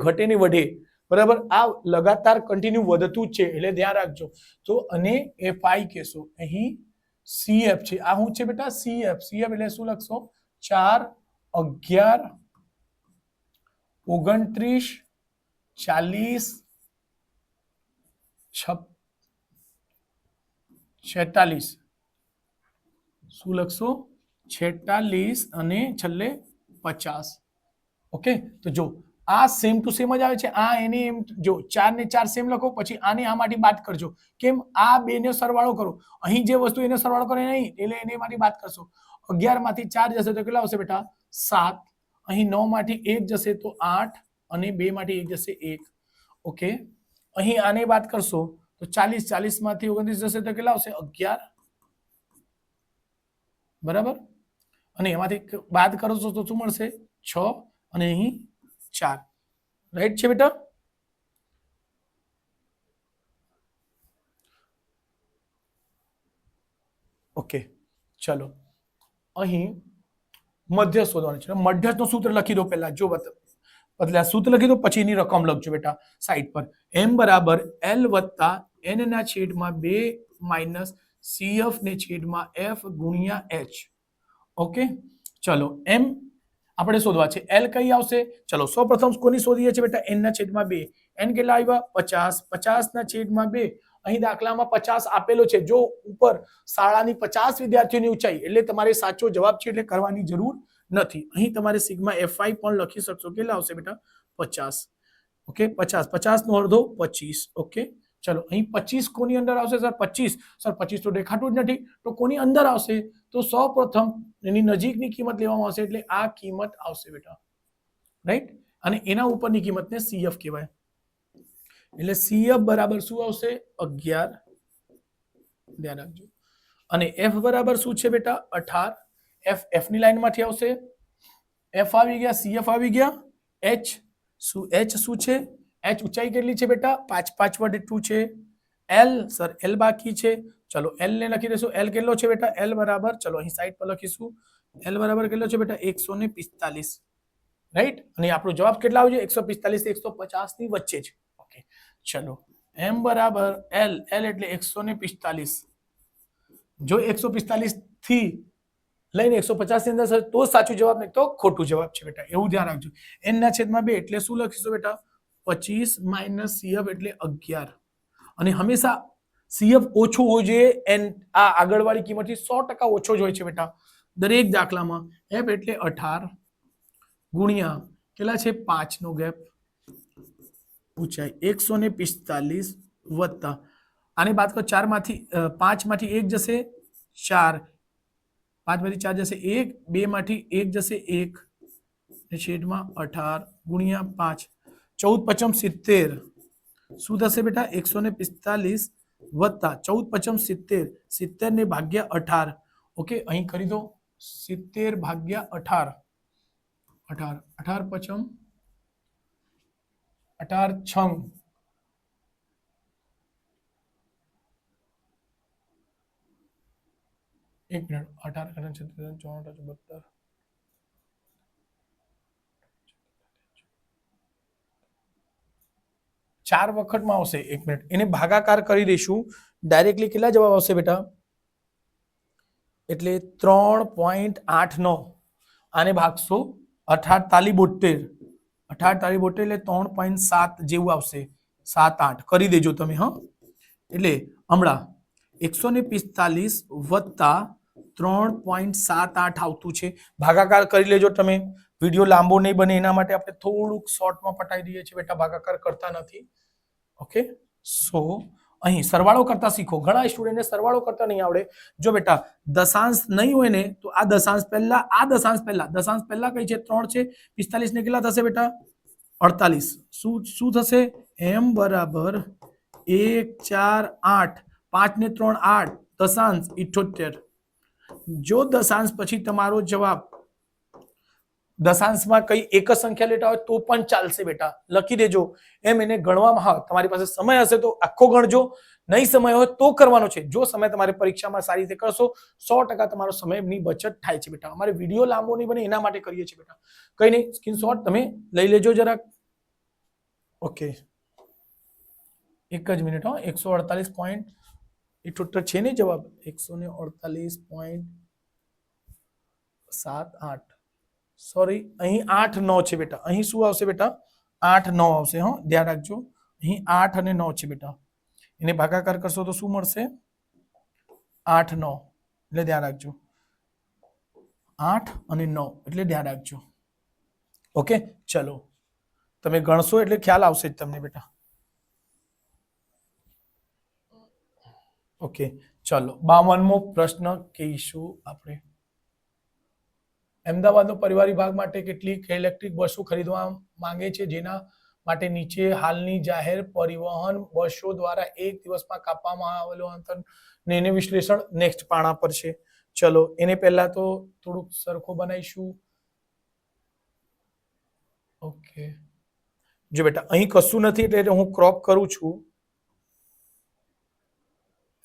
ઘટે ને વધે બરાબર આ લગાતાર કન્ટિન્યુ વધતું જ છે એટલે ધ્યાન રાખજો તો અને fi કહેશો અહીં CF છે આ શું છે બેટા CF એટલે શું લખશો 4 11 29 40 46 શું લખશો 46 અને છેલ્લે 50 ઓકે તો જો આ સેમ ટુ સેમ જ આવે છે આ એને એમ જો 4 ને 4 સેમ લખો પછી આને આમાંથી બાદ કરજો કેમ આ બે ને સરવાળો કરો અહીં જે વસ્તુ એને સરવાળો કરે નહીં એટલે એને માંથી બાદ કરશો 11 માંથી 4 જશે તો કેટલા આવશે બેટા 7 અહીં 9 માંથી 1 જશે તો 8 અને 2 માંથી 1 જશે 1 ઓકે અહીં આને બાદ કરશો તો 40 માંથી 29 જશે તો કેટલા આવશે 11 બરાબર અને એમાંથી બાદ કરશો તો શું મળશે 6 અને અહીં 4 રાઈટ છે બેટા ઓકે ચલો અહીં મધ્ય શોધવાનું છે મધ્યનું સૂત્ર લખી દો પહેલા જો બદલા સૂત્ર લખી દો પછી એની રકમ લખજો બેટા સાઈડ પર m બરાબર l વત્તા n ના છેદમાં 2 માઈનસ cf ને છેદમાં f ગુણ્યા h ઓકે ચલો m આપણે શોધવા છે l કઈ આવશે ચલો સૌપ્રથમ કોની શોધીએ છે બેટા n ના છેદમાં 2 n કેટલા આવ્યા 50 50 ના છેદમાં 2 અહીં દાખલામાં 50 આપેલો છે જો ઉપર શાળાની 50 વિદ્યાર્થીઓની ઊંચાઈ એટલે તમારે સાચો જવાબ છે એટલે કરવાની જરૂર નથી અહીં તમારે સિગ્મા fi પણ લખી શકશો કેટલા આવશે બેટા 50 ઓકે 50 50 નો અડધો 25 ઓકે ચલો અહીં 25 કોની અંદર આવશે સર 25 તો દેખાતું જ નથી તો કોની અંદર આવશે તો સૌપ્રથમ એની નજીકની કિંમત લેવામાં આવશે એટલે આ કિંમત આવશે બેટા રાઈટ અને એના ઉપરની કિંમતને CF કહેવાય એટલે CF બરાબર શું આવશે 11 ધ્યાન રાખજો અને F બરાબર શું છે બેટા 18 F ની લાઈનમાંથી આવશે F આવી ગયા CF આવી ગયા H શું છે H ઊંચાઈ કેટલી છે બેટા 5 5 વડે 2 છે L સર L બાકી છે ચલો L ને લખી દેશું L કેટલો છે બેટા L બરાબર ચલો અહીં સાઈડ પર લખીશું L બરાબર કેટલો છે બેટા 145 રાઈટ અને આપણો જવાબ કેટલા આવશે 145 થી 150 ની વચ્ચે છે ઓકે ચલો M બરાબર L એટલે 145 જો 145 થી લઈને 150 ની અંદર તો સાચો જવાબ નહીં તો ખોટું જવાબ છે બેટા એવું ધ્યાન રાખજો n ના છેદમાં 2 એટલે શું લખીશું બેટા 25 માઈનસ CF એટલે 11 અને હંમેશા CF ઓછો હોય છે n આ આગળવાળી કિંમતથી 100% ઓછો જ હોય છે બેટા દરેક દાખલામાં F એટલે 18 ગુણ્યા કેટલા છે 5 નો ગેપ ઊંચાઈ 145 વત્તા આને બાદ કરો 4 માંથી 5 માંથી 1 જશે 4, 5 માંથી 4 જશે 1, 2 માંથી 1 જશે 1 ને છેદમાં 18 ગુણ્યા 5, 14 પચમ 70 શું થશે બેટા 145 વત્તા 14 પચમ 70, 70 ને ભાગ્યા 18. ઓકે, અહીં કરી દો 70 ભાગ્યા 18, 18 પચમ 18 છંગ, એક મિનિટ 18 54 72 4 વખતમાં આવશે. એક મિનિટ, એને ભાગાકાર કરી દઈશું. ડાયરેક્ટલી કેટલા જવાબ આવશે બેટા? એટલે 3.89. આને ભાગશો 18 તાલી 72 એટલે 3.7 જેવું આવશે. 7-8 કરી દેજો તમે. હા, એટલે હમણાં 145 વત્તા 3.78 આવતું છે. ભાગાકાર કરી લેજો તમે. વિડીયો લાંબો નહીં બને એના માટે આપણે થોડુંક શોર્ટમાં પટાઈ દઈએ છીએ બેટા, ભાગાકાર કરતા નથી. ઓકે, સો અહીં સરવાળો કરતા શીખો. ઘણા સ્ટુડન્ટને સરવાળો કરતા નહીં આવડે. જો બેટા દશાંશ નહીં હોય ને તો આ દશાંશ પહેલા, આ દશાંશ પહેલા કઈ છે? 3 છે. 45 ને કેટલા થશે બેટા? 48. શું થશે? m બરાબર 1 4 8, 5 ને 3 8, દશાંશ 78. જો દશાંશ પછી તમારો જવાબ દશાંશમાં કઈ એક જ સંખ્યા લેતા હોય તો પણ ચાલશે બેટા, લખી દેજો. એમ એને ગણવામાં, હા તમારી પાસે સમય હશે તો આખો ગણજો, નહીં સમય હોય તો કરવાનો છે. જો સમય તમારે પરીક્ષામાં સારી રીતે કરશો 100% તમારો સમયની બચત થાય છે બેટા. અમારે વિડીયો લાંબો નહીં બને એના માટે કરીએ છીએ બેટા. કઈ નહીં, સ્ક્રીનશોટ તમે લઈ લેજો જરાક. ઓકે, એક જ મિનિટ. 148.78 છે ને જવાબ? 148.78. સોરી, અહીં 8 9 છે બેટા. અહીં શું આવશે બેટા? 8 9 આવશે. હા, ધ્યાન રાખજો. અહીં 8 અને 9 છે બેટા. એને ભાગાકાર કરશો તો શું મળશે? 8 9, એટલે ધ્યાન રાખજો. 8 અને 9 એટલે ધ્યાન રાખજો. ઓકે, ચલો તમે ગણશો એટલે ખ્યાલ આવશે જ તમને બેટા. ઓકે, ચલો 52મો પ્રશ્ન કહીશું આપણે. અમદાવાદનો પરિવાર વિભાગ માટે કેટલીક ઇલેક્ટ્રિક બસો ખરીદવા માંગે છે, જેના માટે નીચે હાલની જાહેર પરિવહન બસો દ્વારા એક દિવસમાં કાપવામાં આવેલું અંતર ને એને વિશ્લેષણ નેક્સ્ટ પાના પર છે. ચલો એને પહેલા તો થોડુંક સરખો બનાવીશું. ઓકે, જો બેટા અહીં કશું નથી એટલે હું ક્રોપ કરું છું.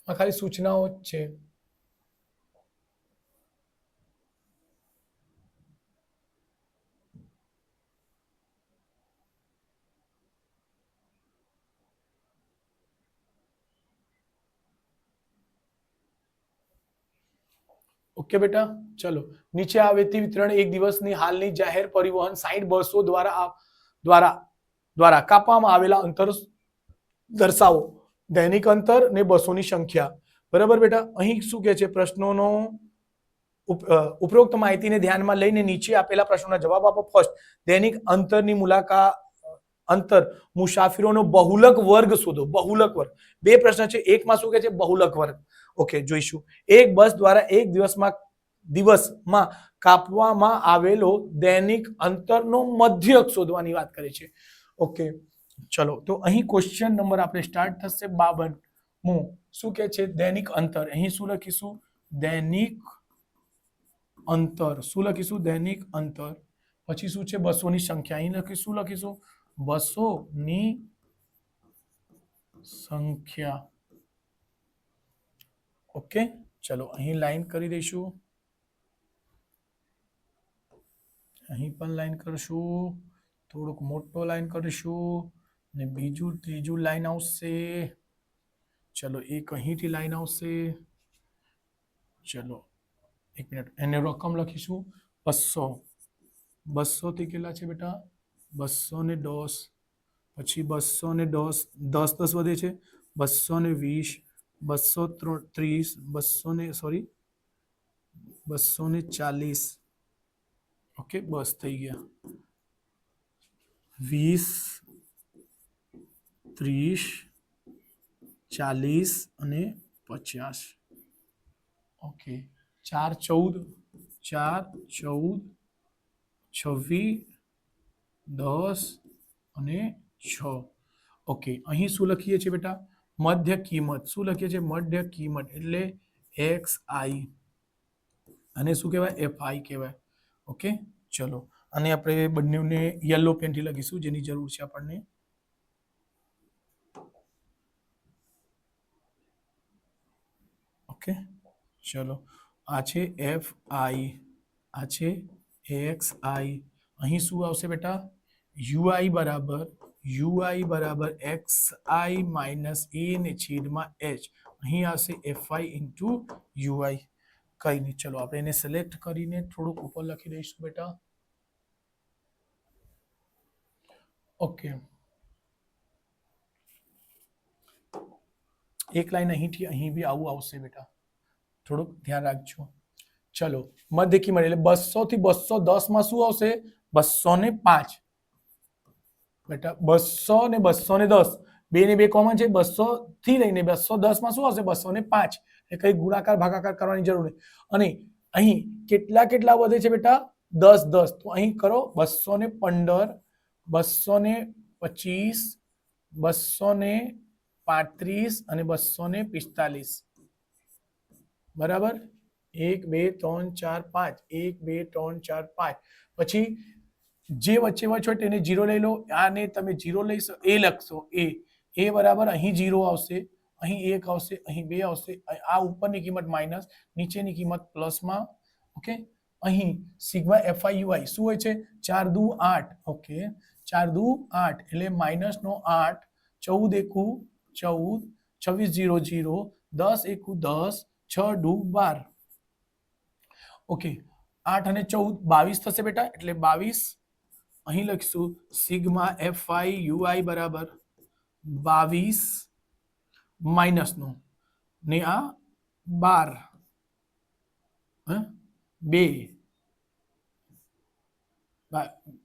આ ખાલી સૂચનાઓ જ છે. ઓકે બેટા, ચલો નીચે આવેથી વિતરણ એક દિવસની હાલની જાહેર પરિવહન 60 બસો દ્વારા કાપવામાં આવેલા અંતર દર્શાવો. દૈનિક અંતર ને બસોની સંખ્યા. બરાબર બેટા, અહીં શું કહે છે? પ્રશ્નોનો ઉપરોક્ત માહિતીને ધ્યાનમાં લઈને નીચે આપેલા પ્રશ્નોના જવાબ આપો. ફર્સ્ટ, દૈનિક અંતરની અંતર મુસાફિરોનો બહુલક વર્ગ શોધો. બહુલક વર્ગ, બે પ્રશ્ન છે. એકમાં શું કહે છે? બહુલક વર્ગ. ઓકે, જોઈશું. એક બસ દ્વારા એક દિવસમાં કાપવામાં આવેલો દૈનિક અંતરનો મધ્યક શોધવાની વાત કરે છે. ઓકે, ચલો તો અહીં ક્વેશ્ચન નંબર આપણે સ્ટાર્ટ થશે 52મો. શું કહે છે? દૈનિક અંતર. અહીં શું લખીશું? દૈનિક અંતર. શું લખીશું? દૈનિક અંતર. પછી શું છે? બસોની સંખ્યા. અહીં લખીશું, શું લખીશું? બસોની સંખ્યા. ઓકે, ચલો અહીં લાઈન કરી દઈશું. અહીં પણ લાઈન કરશું. થોડુંક મોટો લાઈન કરીશું ને બીજું ત્રીજું લાઈન આવશે. ચલો એક અહીંથી લાઈન આવશે. ચલો એક મિનિટ, એને રકમ લખીશું 200. 200 થી કેટલા છે બેટા? 210. પછી 210, 10 10 વધે છે. 220, 230, 240. ઓકે, બસ થઈ ગયા. 20, 30, 40 અને 50. ઓકે 4 14 4 14 26 10 અને 6. ઓકે અહીં શું લખીએ છીએ બેટા? મધ્ય કિંમત. શું લખીએ છીએ? મધ્ય કિંમત એટલે એક્સ આઈ, અને શું કહેવાય? એફ આઈ કહેવાય. ઓકે ચલો, અને આપણે બંનેને યલો પેનથી લખીશું જેની જરૂર છે આપણને. ઓકે ચલો, આ છે એફ આઈ, આ છે એક્સ આઈ. અહીં શું આવશે બેટા? યુઆઈ બરાબર એક્સ આઈ માઇનસ એ ને છેદમાં એચ. અહીં આવશે એફ આઈ ઇન્ટુ યુઆઈ. કઈ નહીં, ચલો આપણે એને સિલેક્ટ કરીને થોડુંક ઉપર લખી દઈશું બેટા. ઓકે, એક લાઈન અહીંથી અહીં બી આવું આવશે બેટા, થોડુંક ધ્યાન રાખજો. ચલો, મધ્ય કિંમત એટલે 200 થી 210 માં શું આવશે? 205 બેટા. 200 ને 210 બે ને બે કોમન છે. 200 થી લઈને 210 માં શું આવશે? 205. એ કઈ ગુણાકાર ભાગાકાર કરવાની જરૂર નહીં. અને અહીં કેટલા કેટલા વધે છે બેટા? 10 10. તો અહીં કરો 215 225 235 અને 245. બરાબર? 1 2 3 4 5, 1 2 3 4 5. પછી જે વચ્ચે વચ્ચે હોય તેને 0 લઈ લો. આને તમે 0 લઈ એ લખશો. એ બરાબર અહીં 0 આવશે, અહીં 1 આવશે, અહીં 2 આવશે. આ ઉપરની કિંમત માઇનસ, નીચેની કિંમત પ્લસમાં. ઓકે, અહીં સિગ્મા એફઆઈ યુઆઈ શું હોય છે? 4 દુ 8. ઓકે 4 દુ 8 એટલે માઇનસ નો 8, 14 એકુ 14, 26 0 0, 10 એકુ 10, 6 દુ 12. ઓકે 8 અને 14 22 થશે બેટા, એટલે 22. અહીં લખીશું સિગ્મા એફઆઈ યુઆઈ બરાબર 22 માઇનસ નો ને આ 12 2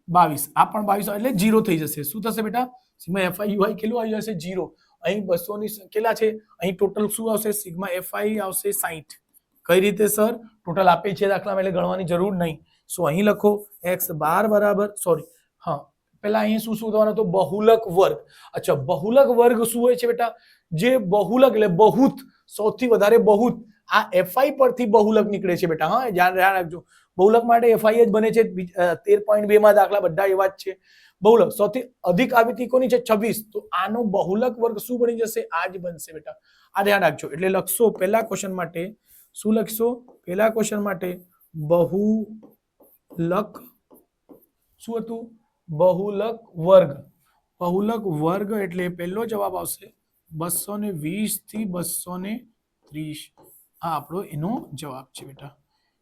22. આ પણ 22 એટલે 0 થઈ જશે. શું થશે બેટા? સિગ્મા એફઆઈ યુઆઈ કેટલું આવી જશે? 0. અહીં 200 ની કેટલા છે? અહીં ટોટલ શું આવશે? સિગ્મા એફઆઈ આવશે 60. કઈ રીતે સર? ટોટલ આપે છે દાખલામાં એટલે ગણવાની જરૂર નહીં. સો અહીં લખો x બાર બરાબર, સોરી હા પેલા અહીં શું શોધવાનું હતું? બહુલક વર્ગ. અચ્છા, બહુલક વર્ગ શું હોય છે બેટા? જે બહુલક એટલે બહુત, સૌથી વધારે બહુત. આ એફઆઈ પરથી બહુલક નીકળે છે બેટા. હા ધ્યાન રાખજો, બહુલક માટે એફઆઈ જ બને છે. 13.2 માં દાખલા બધા એવા જ છે. બહુલક સૌથી અધિક આવૃત્તિ કોની છે? 26. તો આનો બહુલક વર્ગ શું બની જશે? આ જ બનશે બેટા. આ ધ્યાન રાખજો. એટલે લખશો પહેલા ક્વેશ્ચન માટે શું લખશો? પહેલા ક્વેશ્ચન માટે બહુલક શું હતું? બહુલક વર્ગ. બહુલક વર્ગ એટલે પહેલો જવાબ આવશે 220 થી 230. આ આપણો એનો જવાબ છે બેટા.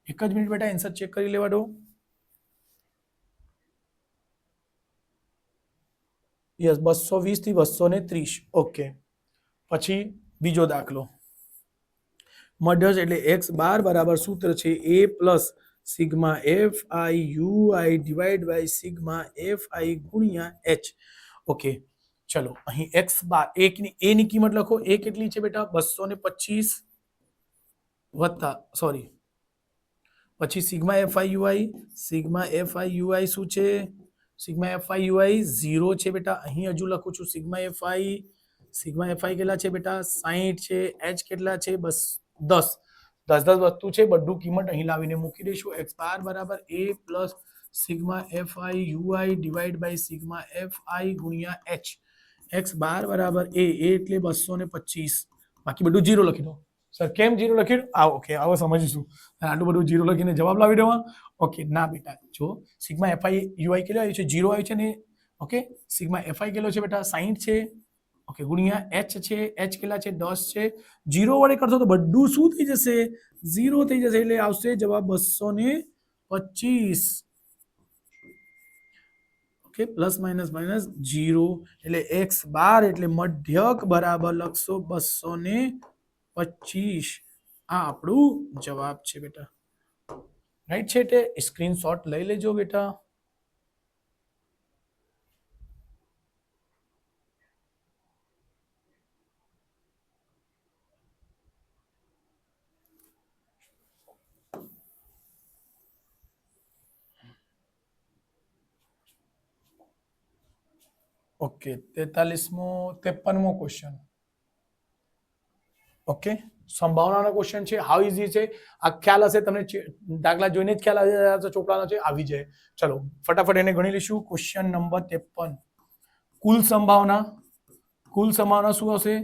એક જ મિનિટ બેટા, આન્સર ચેક કરી લેવા દો. યસ 220 થી 230. ઓકે, પછી બીજો દાખલો. મધ્યજ એટલે x બાર બરાબર સૂત્ર છે a plus sigma F I U I divide by sigma F I ગુણ્યા એચ. ઓકે ચલો, અહીં x બાર એકની a ની કિંમત લખો. a કેટલી છે બેટા? 225 વત્તા સોરી પછી sigma F I UI. Sigma F I UI શું છે? સિગ્મા એફ આઈ યુઆઈ 0 છે બેટા. અહીં હજુ લખું છું સિગ્મા એફ આઈ કેટલા છે બેટા? 60 છે. h કેટલા છે? બસ 10 વસ્તુ છે. બધું કિંમત અહીં લાવીને મૂકી દઈશું. x બાર બરાબર a plus sigma F I U I divide by sigma F I ગુણ્યા h. x બાર બરાબર a એટલે 225. બાકી બધું 0 લખી દો. સર કેમ 0 લખ્યું? ઓકે આવો સમજીશું. આટલું બધું 0 લખીને જવાબ લાવી દેવા? ઓકે ના બેટા, જો સિગ્મા એફઆઈ યુઆઈ કેટલો આવ્યું છે? 0 આવ્યું છે ને. ઓકે સિગ્મા એફઆઈ કેટલો છે બેટા? 60 છે. ઓકે ગુણ્યા h છે. h કેટલા છે? 10 છે. 0 વડે કરશો તો બધું શું થઈ જશે? 0 થઈ જશે. એટલે આવશે જવાબ 225. Okay plus minus 0. એટલે x બાર એટલે મધ્યક બરાબર લખશો 225. આ આપણું જવાબ છે બેટા. રાઈટ છે. એટલે સ્ક્રીનશોટ લઈ લેજો બેટા. ઓકે 43મો 53મો ક્વેશ્ચન. ઓકે સંભાવનાનો ક્વેશ્ચન છે. હાઉ ઇઝી છે આ ખ્યાલ હશે તમને, દાખલા જોઈને જ ખ્યાલ આવી જાય ચોપડાનો છે આવી જાય. ચલો ફટાફટ એને ગણી લઈશું. Question number 53. કુલ સંભાવના શું હશે?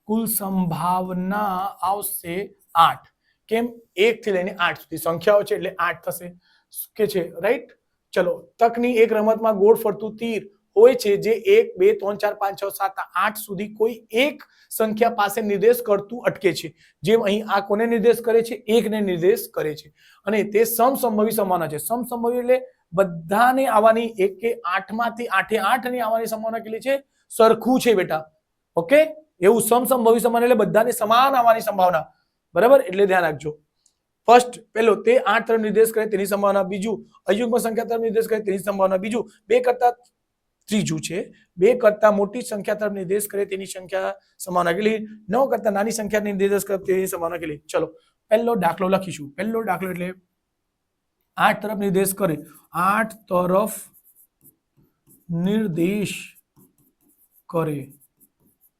કુલ સંભાવના આવશે 8. કેમ? 1 થી લઈને 8 સુધી સંખ્યાઓ છે એટલે 8 થશે કે છે, રાઈટ. ચલો તકની એક રમતમાં ગોળ ફરતું તીર હોય છે જે 1 2 3 4 5 6 7 8 સુધી કોઈ એક સંખ્યા પાસે નિર્દેશ કરતું અટકે છે. જેમ અહીં આ કોને નિર્દેશ કરે છે? 1 ને નિર્દેશ કરે છે. અને તે સમસંભવી સંભાવના છે. સમસંભવી એટલે બધાને આવવાની, એક કે 8 માંથી 8 8 ની આવવાની સંભાવના કેટલી છે? સરખું છે બેટા. ઓકે, એવું સમસંભવી સંભાવના એટલે બધાને સમાન આવવાની સંભાવના. બરાબર, એટલે ધ્યાન રાખજો. ફર્સ્ટ પેલો તે 8 તરફ નિર્દેશ કરે તેની સંભાવના. બીજું અયુગ્મ સંખ્યા તરફ નિર્દેશ કરે તેની સંભાવના. બીજું ત્રીજું છે 2 કરતા મોટી સંખ્યા તરફ નિર્દેશ કરે તેની સંખ્યા સંભાવના કેટલી? 9 કરતા નાની સંખ્યા નિર્દેશ કરે તેની સંભાવના કેટલી? ચલો પહેલો દાખલો લખીશું. પહેલો દાખલો એટલે 8 તરફ નિર્દેશ કરે, 8 તરફ નિર્દેશ કરે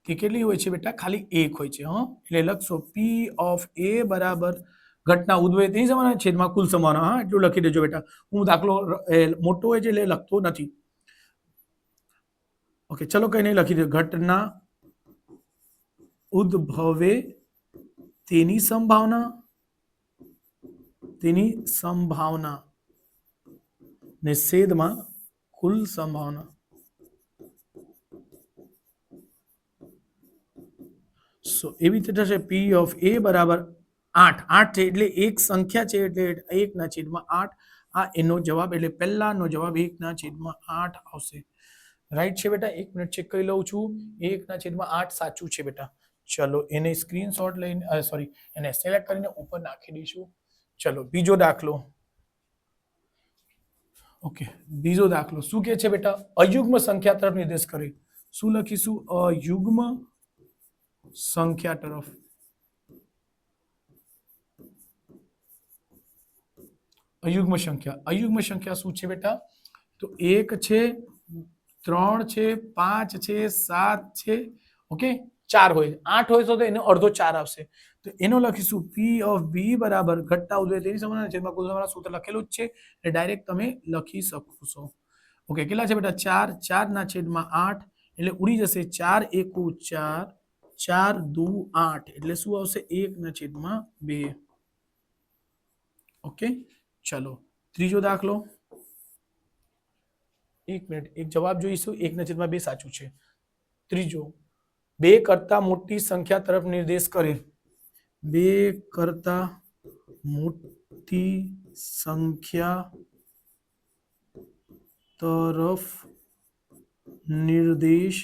તે કેટલી હોય છે બેટા? ખાલી 1 હોય છે. એટલે લખશો પી ઓફ એ બરાબર ઘટના ઉદ્ભવે તેની સંભાવના છેદમાં કુલ સંભાવના. એટલું લખી દેજો બેટા. હું દાખલો મોટો હોય છે એટલે લખતો નથી. ઓકે ચલો કઈ નહીં, લખી દો. ઘટના ઉદ્ભવે તેની સંભાવના ને છેદમાં કુલ સંભાવના. સો એવી રીતે થશે પી ઓફ એ બરાબર 8. 8 છે એટલે એક સંખ્યા છે એટલે 1 ના છેદમાં 8. આ એનો જવાબ, એટલે પહેલાનો જવાબ 1 ના છેદમાં 8 આવશે. રાઈટ છે બેટા. 1 મિનિટ ચેક કરી લઉં છું. 1 ના છેદમાં 8 સાચું છે બેટા. ચલો એને સ્ક્રીનશોટ લઈને એને સિલેક્ટ કરીને ઉપર નાખી દઈશું. ચલો બીજો દાખલો. ઓકે બીજો દાખલો શું કહે છે બેટા? અયુગ્મ સંખ્યા તરફ નિર્દેશ કરે. શું લખીશું? અયુગ્મ સંખ્યા તરફ. અયુગ્મ સંખ્યા શું છે બેટા? તો 1 છે, 3 છે, 5 છે, 7 છે, ઓકે 4 હોય. 8 હોય તો એનો અડધો 4 આવશે. તો એનો લખીશું પી ઓફ બી બરાબર ઘટતા ઉદ્ભવે તેની સંભાવના છેદમાં કુલ સંભાવના. સૂત્ર લખેલું જ છે એટલે ડાયરેક્ટ તમે લખી શકો છો. ઓકે કેટલા છે બેટા? 4. 4 ના છેદમાં 8 એટલે ઉડી જશે 4 એકુ 4, 4 દુ 8 એટલે શું આવશે? 1 ના છેદમાં 2. ઓકે ચલો ત્રીજો દાખલો. 1 મિનિટ, એક જવાબ જોઈશું. 1 ના છેદમાં 2 સાચું છે. ત્રીજો 2 કરતા મોટી સંખ્યા તરફ નિર્દેશ કરે. 2 કરતા મોટી સંખ્યા તરફ નિર્દેશ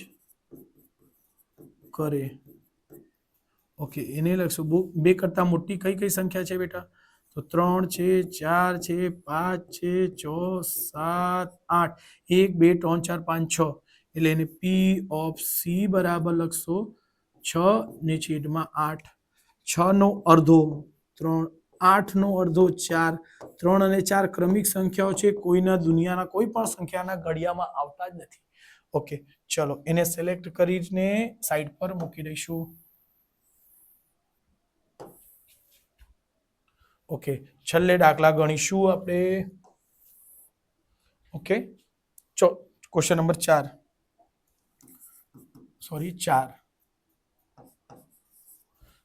કરે. ઓકે એને લખશું. 2 કરતા મોટી કઈ કઈ સંખ્યા છે બેટા? તો 3 છે, 4 છે, 5 છે, 6 7 8. 1 2 3 4 5 6 એટલે એને પી ઓફ સી બરાબર લખશો 6 ને છેદમાં 8. 6 નો અડધો 3, 8 નો અડધો 4. 3 અને 4 ક્રમિક સંખ્યાઓ છે, કોઈના દુનિયાના કોઈ પણ સંખ્યાના ઘડિયામાં આવતા જ નથી. ઓકે ચલો એને સિલેક્ટ કરીને સાઈડ પર મૂકી દઈશું. ઓકે છેલ્લે દાખલા ગણીશું આપણે. Okay question number 4.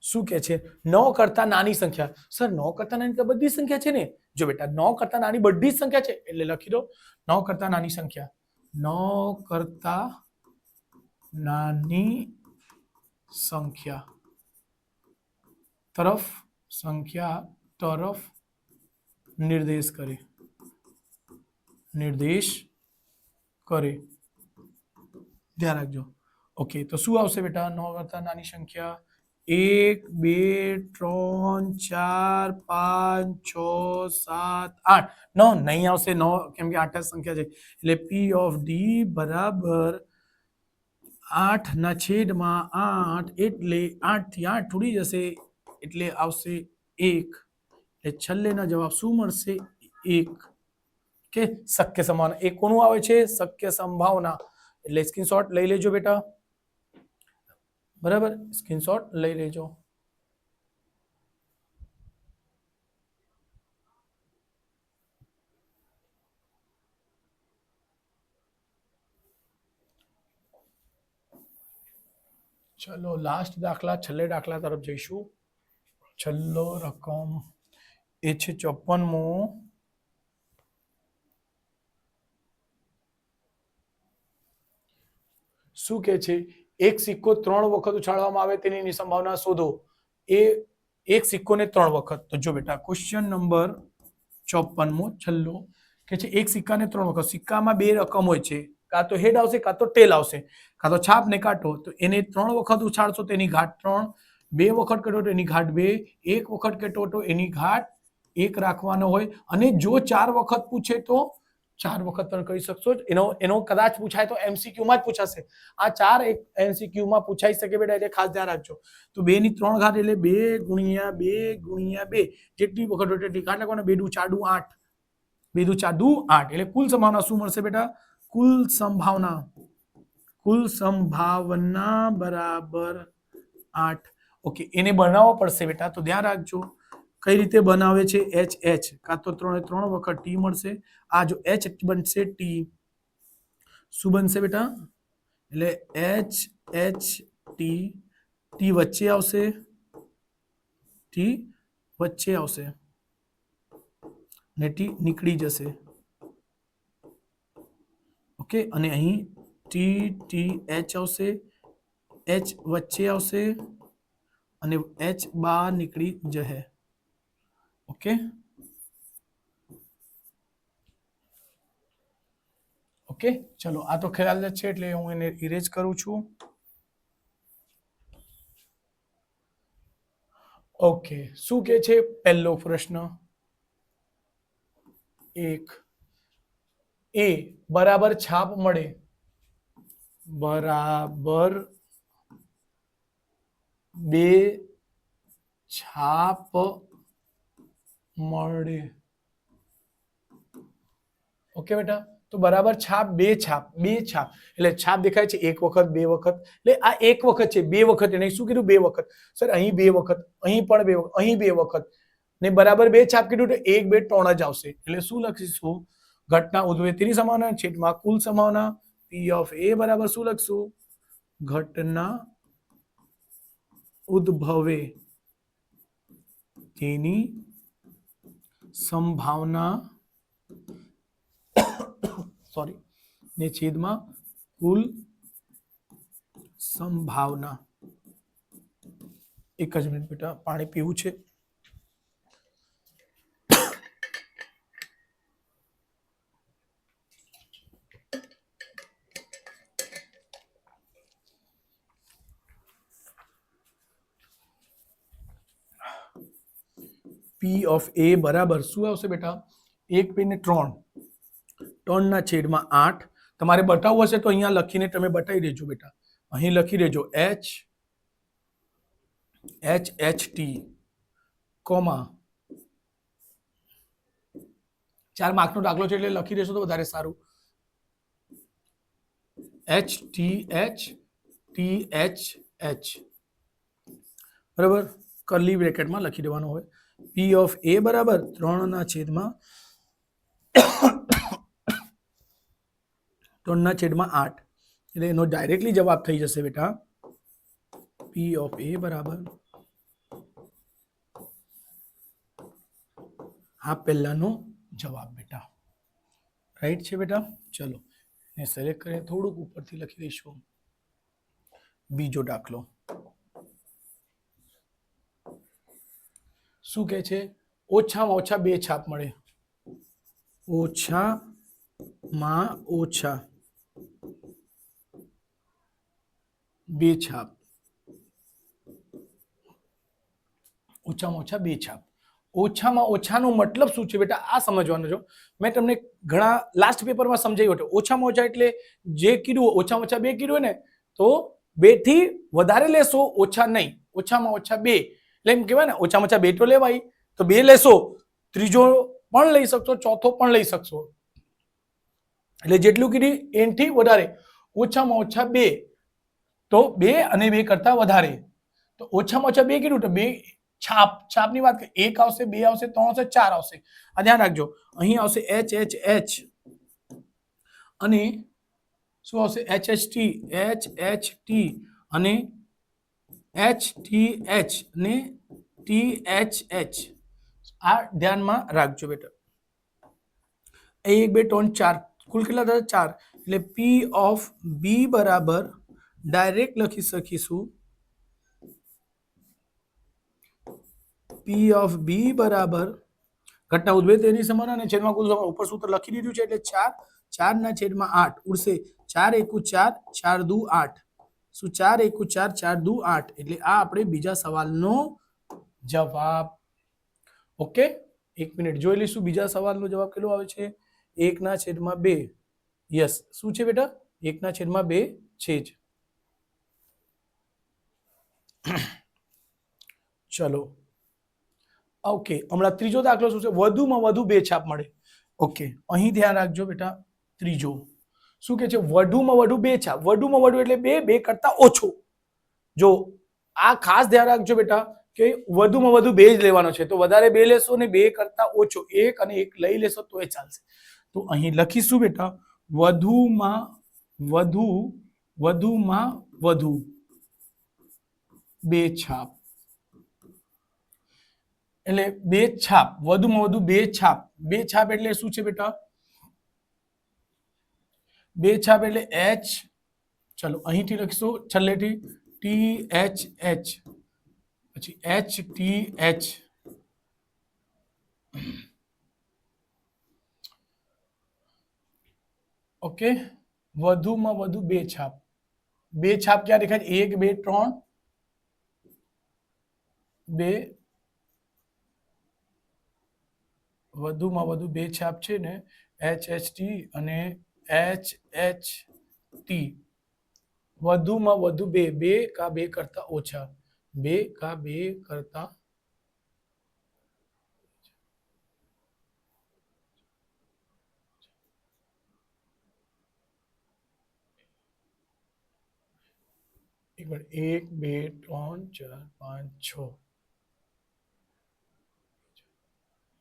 શું કે છે? 9 કરતા નાની સંખ્યા. સર 9 કરતા નાની તો બધી સંખ્યા છે ને? જો બેટા 9 કરતા નાની બધી જ સંખ્યા છે એટલે લખી દો 9 કરતા નાની સંખ્યા. 9 કરતા નાની સંખ્યા તરફ નિર્દેશ કરે. ધ્યાન રાખજો. ઓકે તો શું આવશે બેટા? 9 કરતા નાની સંખ્યા 1 2 3 4 5 6 7 8. 9 નહીં આવશે. 9 કેમ કે 8 જ સંખ્યા છે એટલે પી ઓફ ડી બરાબર 8 ના છેદમાં 8 એટલે 8 થી 8 ઉડી જશે એટલે આવશે 1. એટલે છેલ્લેનો જવાબ શું મળશે? 1. કે શક્ય સંભાવના. એ કોનું આવે છે? શક્ય સંભાવના. એટલે સ્ક્રીનશોટ લઈ લેજો બેટા, બરાબર, સ્ક્રીનશોટ લઈ લેજો. ચલો લાસ્ટ દાખલા, છેલ્લે દાખલા તરફ જઈશું. છેલ્લો રકમ એ છે 54મો. શું કે છે? એક સિક્કો 3 વખત ઉછાળવામાં આવે તેની સંભાવના શોધો. એ એક સિક્કોને 3 વખત. તો જો બેટા ક્વેશ્ચન નંબર 54મો છેલ્લો કે છે એક સિક્કાને 3 વખત. સિક્કામાં 2 રકમ હોય છે, કાં તો હેડ આવશે કાં તો ટેલ આવશે, કાં તો છાપ ને કાંટો. તો એને 3 વખત ઉછાળશો તો એની ઘાત 3, 2 વખત કટો તો એની ઘાત 2, 1 વખત કટો તો એની ઘાત 1 રાખવાનો હોય. અને જો 4 વખત પૂછે તો 4 વખત પણ કરી શકશો. એનો કદાચ પૂછાય તો MCQ માં જ પૂછાશે. આ 4 MCQ માં પૂછાઈ શકે બેટા, એટલે ખાસ ધ્યાન રાખજો. તો 2 ની 3 ઘાત એટલે 2 ગુણ્યા 2 ગુણ્યા 2, જેટલી વખત હોય તેટલી ઘાત નાખવાનો. 2 દુ 4 દુ 8, 2 દુ 4 દુ 8. એટલે કુલ સંભાવના શું મળશે બેટા? કુલ સંભાવના બરાબર 8. ઓકે, એને બનાવવો પડશે બેટા, તો ધ્યાન રાખજો કઈ રીતે બનાવે છે. HH કાં તો 3 વખત T મળશે. આ જો H બનશે T, શું બનશે બેટા? એટલે HT, T વચ્ચે આવશે, T વચ્ચે આવશે ને T નીકળી જશે. ઓકે, અને અહીં TH આવશે, H વચ્ચે આવશે અને H બહાર નીકળી જશે. ઓકે, ઓકે, ચલો આ તો ખ્યાલ જ છે એટલે હું એને ઇરેઝ કરું છું. ઓકે, શું કે છે પહેલો પ્રશ્ન? 1 એ બરાબર છાપ મળે, બરાબર 2 છાપ મળે. ઓકે બેટા, તો બરાબર છાપ 2 છાપ એટલે છાપ દેખાય છે 1 વખત 2 વખત. એટલે આ 1 વખત છે, 2 વખત એને શું કીધું? 2 વખત. સર અહીં 2 વખત, અહીં પણ 2 વખત, અહીં 2 વખત ને બરાબર 2 છાપ કીધું તો 1 2 3 જ આવશે. એટલે શું લખીશું? ઘટના ઉદ્ભવે તેની સંભાવના છેદમાં કુલ સંભાવના. P of A બરાબર શું લખશું? ઘટના ઉદ્ભવે તેની સંભાવના ને છેદમાં કુલ સંભાવના. એક જ મિનિટ બેટા, પાણી પીવું છે. P of A બરાબર શું આવશે બેટા? 1 2 ને 3, 3 ના છેદમાં 8. તમારે બતાવવું હશે તો અહીંયા લખીને તમે બતાવી દેજો બેટા. અહીં લખી દેજો HHT, કોમા 4 માર્કનો દાખલો છે એટલે લખી દેશો તો વધારે સારું. HTH બરાબર, કર્લી બ્રેકેટમાં લખી દેવાનું હોય. P of A બરાબર 3 ના છેદમાં 8. એટલે એનો ડાયરેક્ટલી જવાબ થઈ જશે બેટા. P of A બરાબર આ પહેલાનો જવાબ બેટા. રાઈટ છે બેટા. ચલો એને સિલેક્ટ કરીને થોડુંક ઉપરથી લખી દઈશું. બીજો દાખલો શું કહે છે? ઓછામાં ઓછા 2 છાપ મળે. ઓછામાં ઓછા 2 છાપ. ઓછામાં ઓછા 2 છાપ. ઓછામાં ઓછાનો મતલબ શું છે બેટા? આ સમજવાનું છો. મેં તમને ઘણા લાસ્ટ પેપરમાં સમજાવ્યું હતું. ઓછામાં ઓછા એટલે જે કીધું ઓછામાં ઓછા 2 કીધું ને, તો 2 થી વધારે લેશો, ઓછા નહીં. ઓછામાં ઓછા 2 એટલે એમ કહેવાય ને, ઓછામાં ઓછા 2 તો લેવાય, તો 2 લેશો, ત્રીજો પણ લઈ શકશો, ચોથો પણ લઈ શકશો. એટલે જેટલું કીધી એનથી વધારે. ઓછામાં ઓછા 2, તો 2 અને 2 કરતા વધારે, તો ઓછામાં ઓછા 2 કેટલું? તો 2 છાપની વાત કરીએ, 1 આવશે, 2 આવશે, 3 આવશે, 4 આવશે. આ ધ્યાન રાખજો, અહીં આવશે H H H અને શું આવશે? H H T H H T અને H T H ને T H H. આ ધ્યાનમાં રાખજો બેટા. 1 2 3 4 કુલ કેટલા થયા? 4. એટલે P ઓફ B બરાબર ડાયરેક્ટ લખી શકીશું P ઓફ B બરાબર ઘટના ઉદ્ભવે તેની સમાન અને છેદમાં કુલ સમાન. ઉપર સૂત્ર લખી દીધું છે એટલે 4 4 ના છેદમાં 8 ઉડશે. 4 એકુ 4 4 દુ 8. શું 4 એકુ 4 4 દુ 8? એટલે આ આપણે બીજા સવાલનો જવાબ. ઓકે, 1 મિનિટ જોઈ લઈશું બીજા સવાલનો જવાબ કેટલો આવે છે. 1 ના છેદમાં 2. યસ, શું છે બેટા? 1 ના છેદમાં 2 છે જ. ચલો, ઓકે, હમણાં ત્રીજો દાખલો શું છે? વધુમાં વધુ 2 છાપ મળે. ઓકે, અહીં ધ્યાન રાખજો બેટા. ત્રીજો શું કે છે? વધુમાં વધુ 2 છાપ. વધુમાં વધુ એટલે 2, 2 કરતા ઓછો. જો આ ખાસ ધ્યાન રાખજો બેટા કે વધુમાં વધુ 2 જ લેવાનો છે. તો વધારે 2 લેશો ને 2 કરતા ઓછો 1 અને 1 લઈ લેશો તો એ ચાલશે. તો અહીં લખીશું બેટા વધુમાં વધુ 2 છાપ. એટલે 2 છાપ, વધુમાં વધુ 2 છાપ. 2 છાપ એટલે શું છે બેટા? 2 છાપ એટલે H, ચલો અહીંથી લખીશું છેલ્લેથી THH પછી HTH. ઓકે, વધુમાં વધુ 2 છાપ. 2 છાપ ક્યાં દેખાય? 1 2 3 2. વધુમાં વધુ 2 છાપ છે ને HHT અને HHT. વધુમાં વધુ 2, 2 કા 2 કરતા ઓછા, 2 કા 2 કરતા એક મિનિટ 1 2 3 4 5 6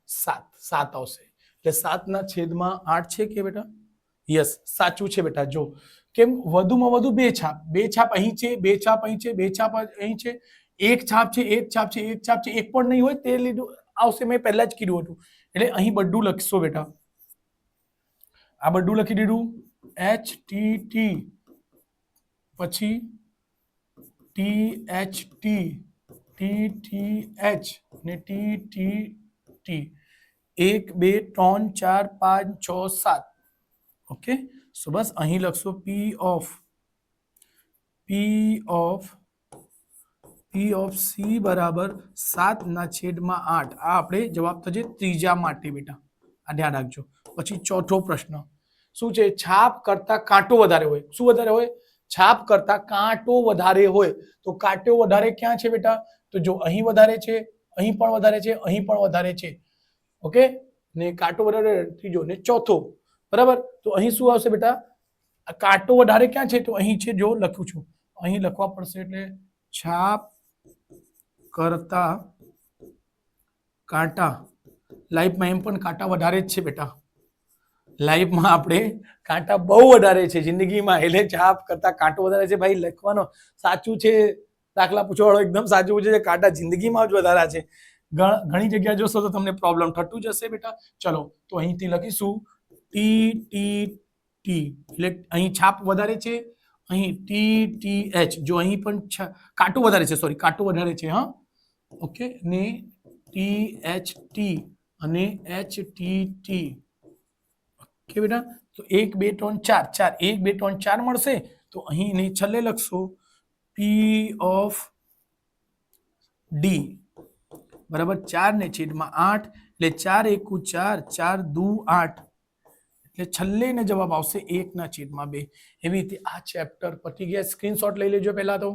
7 7 આવશે. એટલે 7 ના છેદમાં 8 છે કે બેટા? યસ, સાચું છે બેટા. જો કેમ? વધુમાં વધુ 2 છાપ. 2 છાપ અહીં છે, 2 છાપ અહીં છે, 2 છાપ અહીં છે, 1 છાપ છે, 1 છાપ છે, 1 છાપ છે, 1 પણ નહીં હોય તે લીધું આવશે. મેં પહેલા જ કીધું હતું. એટલે અહીં બધું લખશો બેટા. આ બધું લખી દીધું. HTT પછી THT TTH ને TTT. 1 2 3 4 5 6 7. ઓકે, સો બસ અહીં લખશો P ઓફ C બરાબર 7 ના છેદમાં 8. આ આપણે જવાબ થશે ત્રીજા માટે બેટા. આ ધ્યાન રાખજો. પછી ચોથો પ્રશ્ન શું છે? છાપ કરતા કાંટો વધારે હોય. શું વધારે હોય? છાપ કરતા કાંટો વધારે હોય. તો કાંટો વધારે ક્યાં છે બેટા? તો જો અહીં વધારે છે, અહીં પણ વધારે છે, અહીં પણ વધારે છે. ઓકે, ને કાંટો વધારે ત્રીજો ને ચોથો. બરાબર, તો અહીં શું આવશે બેટા? કાંટો વધારે ક્યાં છે? તો અહીં છે. જો લખું છું, અહીં લખવા પડશે. એટલે છાપ કરતા કાંટા. લાઈફમાં એમ પણ કાંટા વધારે જ છે બેટા. લાઈફમાં આપણે કાંટા બહુ વધારે છે જિંદગીમાં. એટલે છાપ કરતા કાંટો વધારે છે. ભાઈ લખવાનો સાચું છે. દાખલા પૂછવાવાળો એકદમ સાચું પૂછે છે. કાંટા જિંદગીમાં જ વધારે છે. ઘણી જગ્યાએ જોશો તો તમને પ્રોબ્લેમ થતું જશે બેટા. ચલો, તો અહીંથી લખીશું TTT. એટલે અહીં છાપ વધારે છે, અહીં TTH. જો અહીં પણ કાંટો વધારે છે, સોરી કાંટો વધારે છે. હા, ઓકે, ને THT અને HTT. ઓકે બેટા, તો 1 2 3 4 4 1 2 3 4 મળશે. તો અહીં છેલ્લે લખશો P ઓફ D બરાબર 4 ને છેદમાં 8. એટલે 4 એકુ 4 4 દુ 8. એટલે છેલ્લે ને જવાબ આવશે 1 ના છેદમાં 2. એવી રીતે આ ચેપ્ટર પતી ગયા. સ્ક્રીનશોટ લઈ લેજો પહેલા તો.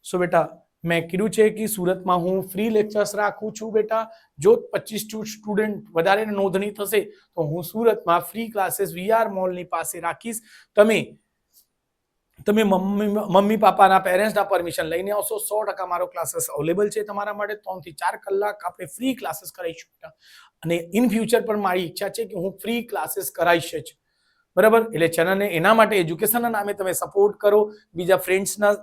સો બેટા મેં કીધું છે કે સુરતમાં હું ફ્રી લેક્ચર્સ રાખું છું બેટા. જો 25 સ્ટુડન્ટ વધારે નોંધણી થશે તો હું સુરતમાં ફ્રી ક્લાસીસ VR મોલની પાસે રાખીશ. તમે તમે મમ્મી પાપાના પેરેન્ટ્સના પરમિશન લઈને આવશો 100% મારો ક્લાસીસ અવેલેબલ છે તમારા માટે 3 થી 4 કલાક આપણે ફ્રી ક્લાસીસ કરાવીશું અને ઇન ફ્યુચર પણ મારી ઈચ્છા છે કે હું ફ્રી ક્લાસીસ કરાવીશ જ બરાબર એટલે ચેનલને એના માટે એજ્યુકેશનના નામે તમે સપોર્ટ કરો બીજા ફ્રેન્ડ્સના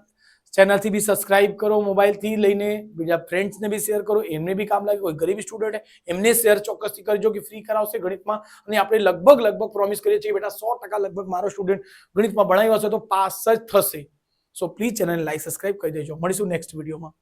ચેનલથી બી સબસ્ક્રાઇબ કરો મોબાઈલથી લઈને બીજા ફ્રેન્ડ્સને બી શેર કરો એમને બી કામ લાગે કોઈ ગરીબ સ્ટુડન્ટ એમને શેર ચોક્કસથી કરજો કે ફ્રી કરાવશે ગણિતમાં અને આપણે લગભગ પ્રોમિસ કરીએ છીએ બેટા 100% લગભગ મારો સ્ટુડન્ટ ગણિતમાં ભણાવ્યો હશે તો પાસ જ થશે so please channel like subscribe કરી દેજો મળીશું નેક્સ્ટ વિડીયોમાં